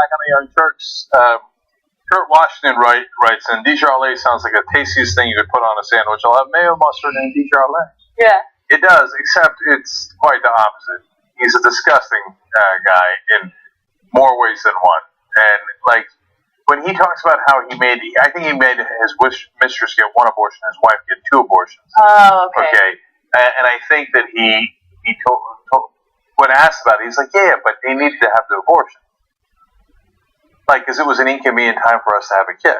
on the Young Turks. Kurt Washington writes, and Dijon sounds like the tastiest thing you could put on a sandwich. I'll have mayo, mustard, and Dijon. Yeah. It does, except it's quite the opposite. He's a disgusting guy in more ways than one. And, like, when he talks about how I think he made his mistress get one abortion, his wife get 2 abortions. Oh, okay. Okay. And I think that he told when asked about it, he's like, yeah, but they needed to have the abortion. Like, because it was an inconvenient time for us to have a kid.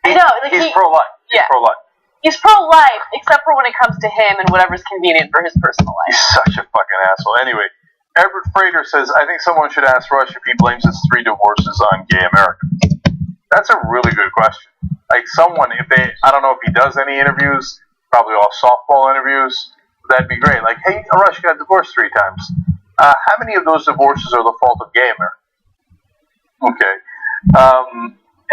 I know. Like He's pro-life. He's pro-life. He's pro-life, except for when it comes to him and whatever's convenient for his personal life. He's such a fucking asshole. Anyway, Everett Frater says, I think someone should ask Rush if he blames his 3 divorces on gay Americans. That's a really good question. Like, someone, I don't know if he does any interviews, probably all softball interviews, that'd be great. Like, hey, Rush got divorced 3 times. How many of those divorces are the fault of gay Americans? Okay.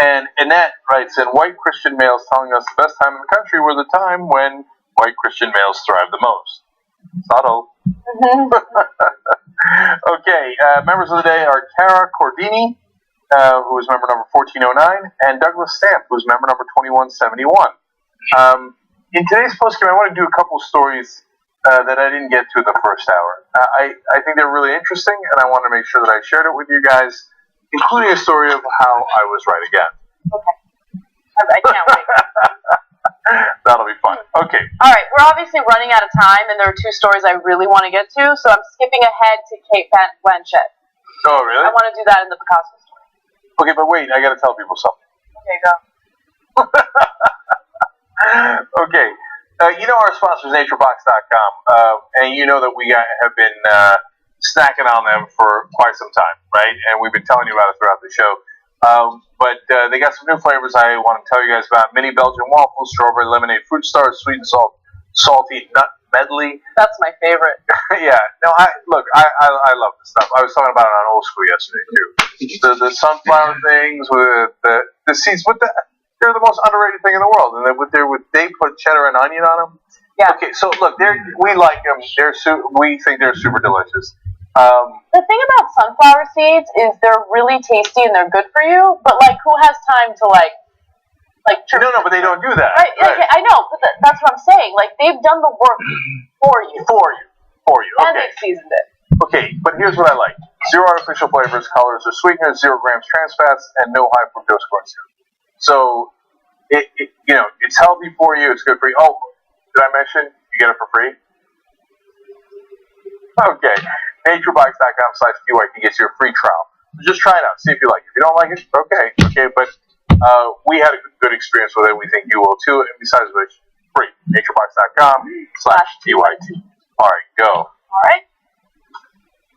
And Annette writes, and white Christian males telling us the best time in the country were the time when white Christian males thrived the most. Subtle. Okay, members of the day are Cara Cordini, who is member number 1409, and Douglas Stamp, who is member number 2171. In today's postgame, I want to do a couple of stories that I didn't get to the first hour. I think they're really interesting, and I want to make sure that I shared it with you guys, including a story of how I was right again. Okay. I can't wait. That'll be fun. Okay. All right, we're obviously running out of time, and there are 2 stories I really want to get to, so I'm skipping ahead to Kate Blanchett. Oh, really? I want to do that in the Picasso story. Okay, but wait, I got to tell people something. Okay, go. Okay. You know our sponsor is naturebox.com, and you know that we have been snacking on them for quite some time, right? And we've been telling you about it throughout the show. But they got some new flavors I want to tell you guys about. Mini Belgian waffles, strawberry lemonade, fruit stars, sweet and salty nut medley. That's my favorite. Yeah. No, I love this stuff. I was talking about it on Old School yesterday too. The sunflower things with the seeds they're the most underrated thing in the world, and they put cheddar and onion on them. Yeah. Okay, so look, we like them. We think they're super delicious. The thing about sunflower seeds is they're really tasty and they're good for you, but like, who has time to like? No, but they don't do that. Right? Okay, I know, but that's what I'm saying. Like, they've done the work for you. For you. Okay. And they've seasoned it. Okay, but here's what I like: 0 artificial flavors, colors, or sweeteners, 0 grams trans fats, and no high fructose corn syrup. So, it's healthy for you. It's good for you. Oh, did I mention you get it for free? Okay, naturebikes.com/TYT gets you a free trial. So just try it out, see if you like it. If you don't like it, okay, but we had a good experience with it. We think you will too. And besides which, free. naturebikes.com/TYT. All right, go. All right.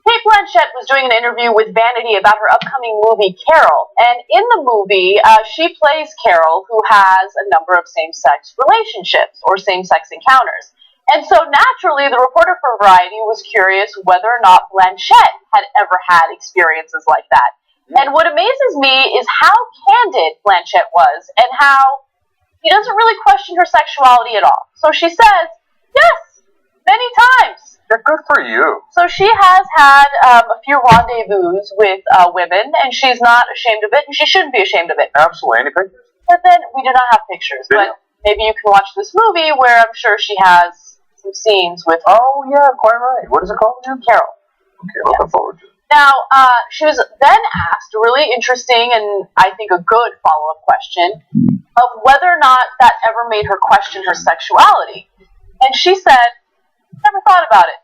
Kate Blanchett was doing an interview with Vanity about her upcoming movie, Carol. And in the movie, she plays Carol, who has a number of same-sex relationships or same-sex encounters. And so naturally, the reporter for Variety was curious whether or not Blanchett had ever had experiences like that. And what amazes me is how candid Blanchett was and how he doesn't really question her sexuality at all. So she says, yes, many times. Yeah, good for you. So she has had a few rendezvous with women, and she's not ashamed of it, and she shouldn't be ashamed of it. Absolutely. Any pictures? But then we do not have pictures. But maybe you can watch this movie where I'm sure she has some scenes with... Oh, yeah, quite right. What is it called again? Carol. Okay, looking forward to it. Now, she was then asked a really interesting and I think a good follow-up question of whether or not that ever made her question her sexuality. And she said, never thought about it.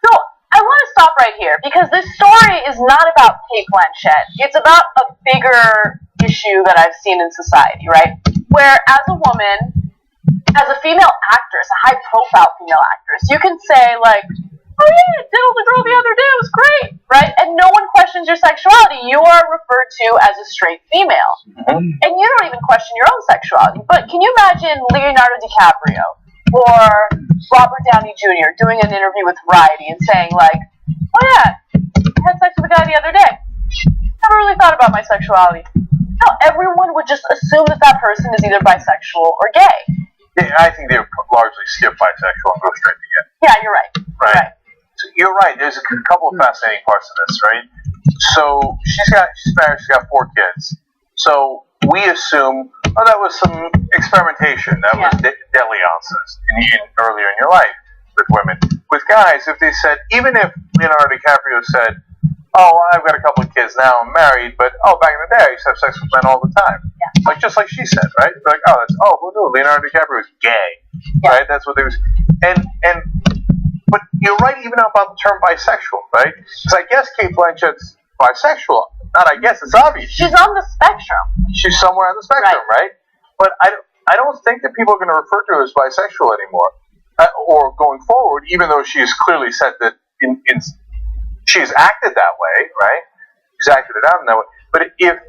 So, I want to stop right here because this story is not about Kate Blanchett. It's about a bigger issue that I've seen in society, right? Where as a woman, as a female actress, a high-profile female actress, you can say, like, oh yeah, diddle the girl the other day, it was great, right? And no one questions your sexuality. You are referred to as a straight female. Mm-hmm. And you don't even question your own sexuality. But can you imagine Leonardo DiCaprio or Robert Downey Jr. doing an interview with Variety and saying like, oh yeah, I had sex with a guy the other day. Never really thought about my sexuality. No, everyone would just assume that that person is either bisexual or gay. Yeah, I think they would largely skip bisexual and go straight to gay. Yeah, you're right. Right. So you're right. There's a couple of fascinating parts of this, right? So she's married. She's got 4 kids. So we assume, that was some experimentation. That was dalliances earlier in your life with women. With guys, if they said, even if Leonardo DiCaprio said, oh, I've got a couple of kids now, I'm married, but back in the day I used to have sex with men all the time. Yeah. Just like she said, right? They're like, who knew? Leonardo DiCaprio is gay, right? That's what they was, but you're right even about the term bisexual, right? Because I guess Kate Blanchett's bisexual. Not I guess, it's obvious. She's on the spectrum. She's somewhere on the spectrum, right? But I don't think that people are going to refer to her as bisexual anymore, or going forward, even though she has clearly said that she's acted that way, right? She's acted it out in that way. But if,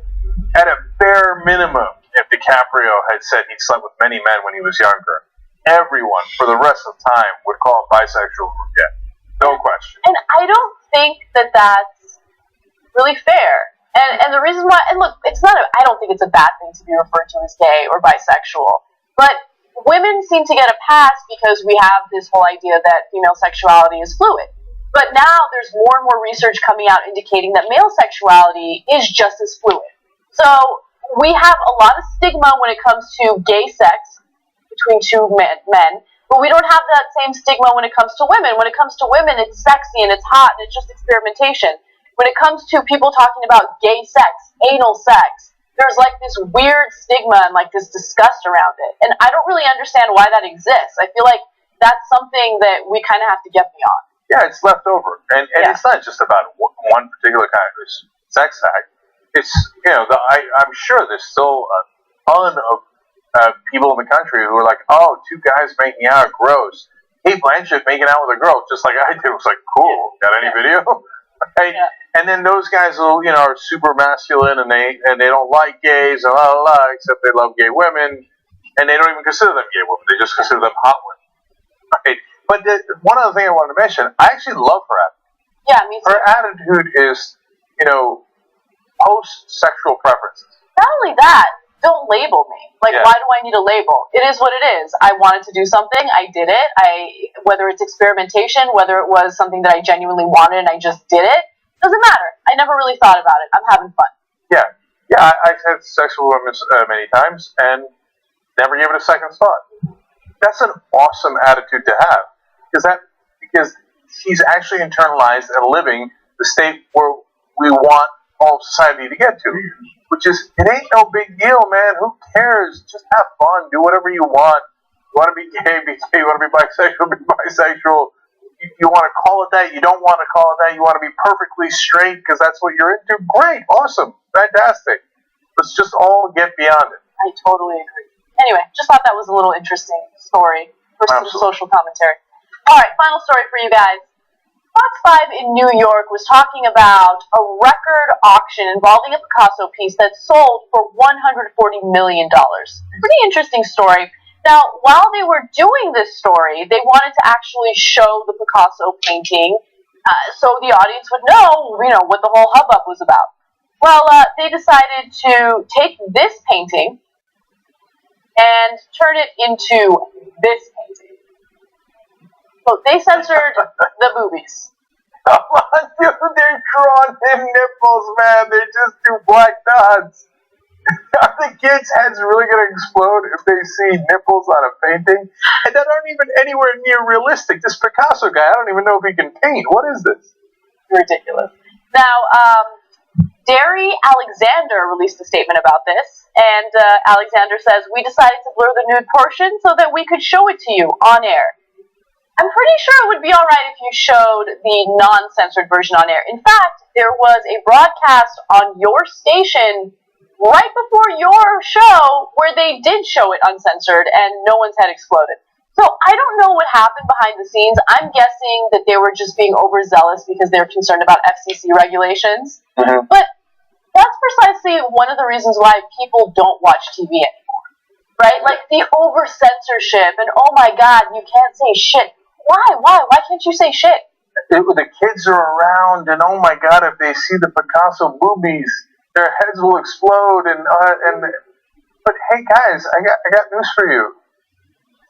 at a bare minimum, if DiCaprio had said he slept with many men when he was younger, everyone, for the rest of time, would call him bisexual or gay. No question. And I don't think that that's really fair. And the reason why, and look, I don't think it's a bad thing to be referred to as gay or bisexual. But women seem to get a pass because we have this whole idea that female sexuality is fluid. But now there's more and more research coming out indicating that male sexuality is just as fluid. So we have a lot of stigma when it comes to gay sex between 2 men, but we don't have that same stigma when it comes to women. When it comes to women, it's sexy and it's hot and it's just experimentation. When it comes to people talking about gay sex, anal sex, there's like this weird stigma and like this disgust around it. And I don't really understand why that exists. I feel like that's something that we kind of have to get beyond. Yeah, it's left over. And it's not just about one particular kind of sex act. It's, I'm sure there's still a ton of people in the country who are like, oh, 2 guys making out, gross. Kate Blanchett making out with a girl, just like I did, was like, cool. Got any video? Right? Yeah. And then those guys will, are super masculine and they don't like gays and except they love gay women, and they don't even consider them gay women. They just consider them hot women. Right. But one other thing I wanted to mention, I actually love her attitude. Yeah, me too. Her attitude is, post-sexual preferences. Not only that, don't label me. Like, Yeah. why do I need a label? It is what it is. I wanted to do something. I did it. Whether it's experimentation, whether it was something that I genuinely wanted and I just did it, doesn't matter. I never really thought about it. I'm having fun. Yeah. Yeah, I've had sex with women many times and never gave it a second thought. That's an awesome attitude to have. Because she's actually internalized and living the state where we want all of society to get to. Which is, it ain't no big deal, man. Who cares? Just have fun. Do whatever you want. You want to be gay, be gay. You want to be bisexual, be bisexual. You want to call it that. You don't want to call it that. You want to be perfectly straight because that's what you're into. Great. Awesome. Fantastic. Let's just all get beyond it. I totally agree. Anyway, just thought that was a little interesting story for some social commentary. All right, final story for you guys. Fox 5 in New York was talking about a record auction involving a Picasso piece that sold for $140 million. Pretty interesting story. Now, while they were doing this story, they wanted to actually show the Picasso painting so the audience would know, what the whole hubbub was about. Well, they decided to take this painting and turn it into this painting. So they censored the boobies. Come on, dude, they're drawn in nipples, man. They're just two black dots. Are the kids' heads really going to explode if they see nipples on a painting? And that aren't even anywhere near realistic. This Picasso guy, I don't even know if he can paint. What is this? Ridiculous. Now, Derry Alexander released a statement about this, and Alexander says, "We decided to blur the nude portion so that we could show it to you on air. I'm pretty sure it would be alright if you showed the non-censored version on air. In fact, there was a broadcast on your station right before your show where they did show it uncensored and no one's head exploded." So I don't know what happened behind the scenes. I'm guessing that they were just being overzealous because they're concerned about FCC regulations. Mm-hmm. But that's precisely one of the reasons why people don't watch TV anymore. Right? Like the over-censorship and oh my god, you can't say shit. Why? Why can't you say shit? The kids are around, and oh my god, if they see the Picasso boobies, their heads will explode. But hey, guys, I got news for you.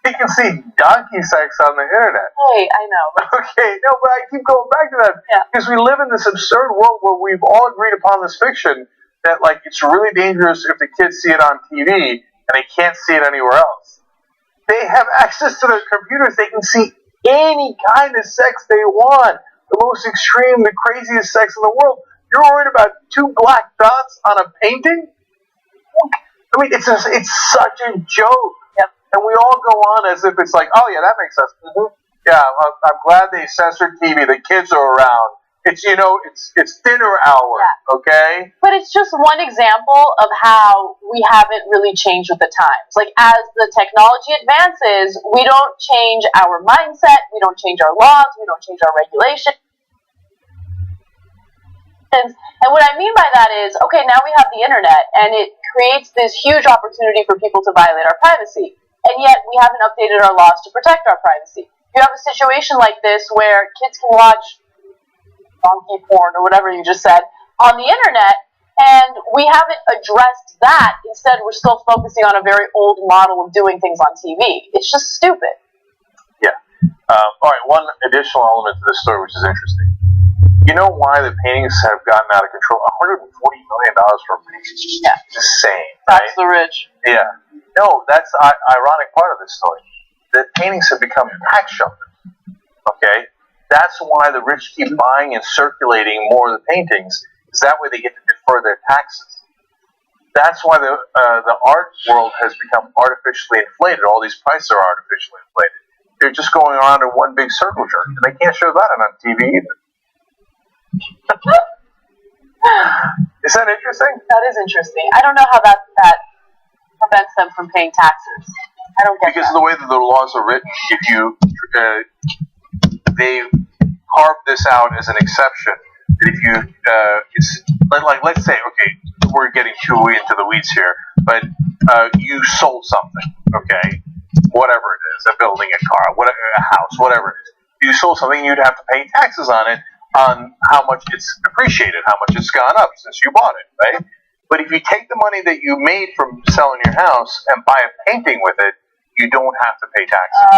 You can see donkey sex on the internet. Hey, I know. Okay, no, but I keep going back to that because we live in this absurd world where we've all agreed upon this fiction that it's really dangerous if the kids see it on TV and they can't see it anywhere else. They have access to their computers. They can see any kind of sex they want. The most extreme, the craziest sex in the world. You're worried about two black dots on a painting? I mean, it's such a joke. Yep. And we all go on as if it's like, oh yeah, that makes sense. Mm-hmm. Yeah, I'm glad they censored TV. The kids are around. It's dinner hour, okay? But it's just one example of how we haven't really changed with the times. Like, as the technology advances, we don't change our mindset, we don't change our laws, we don't change our regulations. And what I mean by that is, okay, now we have the internet, and it creates this huge opportunity for people to violate our privacy. And yet, we haven't updated our laws to protect our privacy. You have a situation like this where kids can watch donkey porn or whatever you just said on the internet, and we haven't addressed that. Instead, we're still focusing on a very old model of doing things on TV. It's just stupid. Yeah. All right, one additional element to this story which is interesting. You know why the paintings have gotten out of control? $140 million for a painting. Yeah. Insane, right? That's the rich. Yeah. No, that's the ironic part of this story. The paintings have become tax shelters. Okay? That's why the rich keep buying and circulating more of the paintings, is that way they get to defer their taxes. That's why the art world has become artificially inflated. All these prices are artificially inflated. They're just going around in one big circle jerk, and they can't show that on TV either. Is that interesting? That is interesting. I don't know how that prevents them from paying taxes. I don't get because that. of the way that the laws are written, if you they carved this out as an exception. That if you it's like let's say, okay, we're getting too into the weeds here, but you sold something, okay, whatever it is, a building, a car, whatever, a house, whatever it is. If you sold something, you'd have to pay taxes on it, on how much it's appreciated, how much it's gone up since you bought it, right? But if you take the money that you made from selling your house and buy a painting with it, you don't have to pay taxes.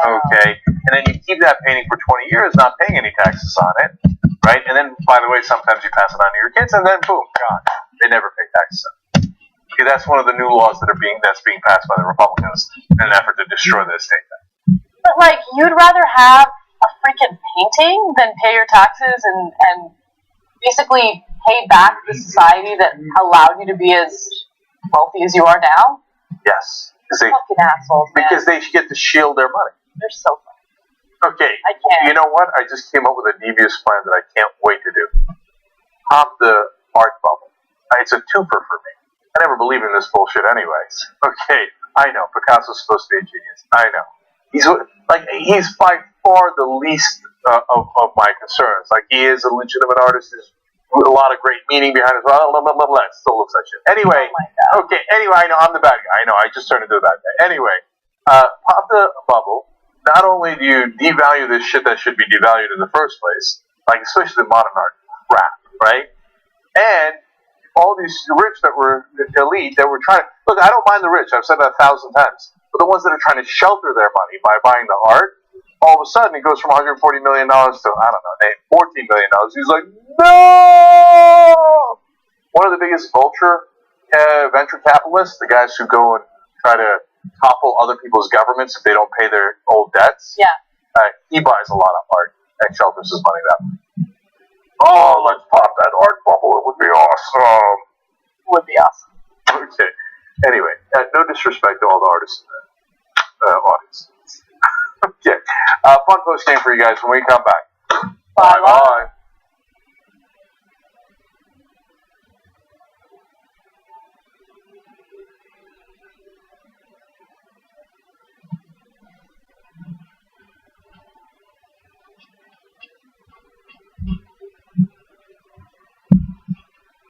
Okay? And then you keep that painting for 20 years, not paying any taxes on it, right? And then, by the way, sometimes you pass it on to your kids, and then boom, gone. They never pay taxes on it. Okay, that's one of the new laws that's being passed by the Republicans in an effort to destroy the estate tax. But like, you'd rather have a freaking painting than pay your taxes and basically pay back the society that allowed you to be as wealthy as you are now? Yes. Fucking assholes, man. Because they get to shield their money. They're so funny. Okay. I can't. You know what? I just came up with a devious plan that I can't wait to do. Pop the art bubble. It's a twofer for me. I never believe in this bullshit anyways. Okay. I know. Picasso's supposed to be a genius. I know. He's by far the least of my concerns. Like, he is a legitimate artist. There's a lot of great meaning behind it. Blah, blah, blah, blah, blah. It still looks like shit. Anyway. Oh okay. Anyway, I know. I'm the bad guy. I know. I just turned into the bad guy. Anyway. Pop the bubble. Not only do you devalue this shit that should be devalued in the first place, like especially the modern art crap, right? And all these rich that were elite that were trying to look. I don't mind the rich. I've said that 1,000 times. But the ones that are trying to shelter their money by buying the art, all of a sudden it goes from $140 million to, I don't know, $14 million. He's like, no! One of the biggest venture capitalists, the guys who go and try to topple other people's governments if they don't pay their old debts. Yeah. He buys a lot of art and shelters his money that way. Oh, let's pop that art bubble. It would be awesome. Would be awesome. Okay. Anyway, no disrespect to all the artists in the audience. Okay. Fun post game for you guys when we come back. Bye-bye.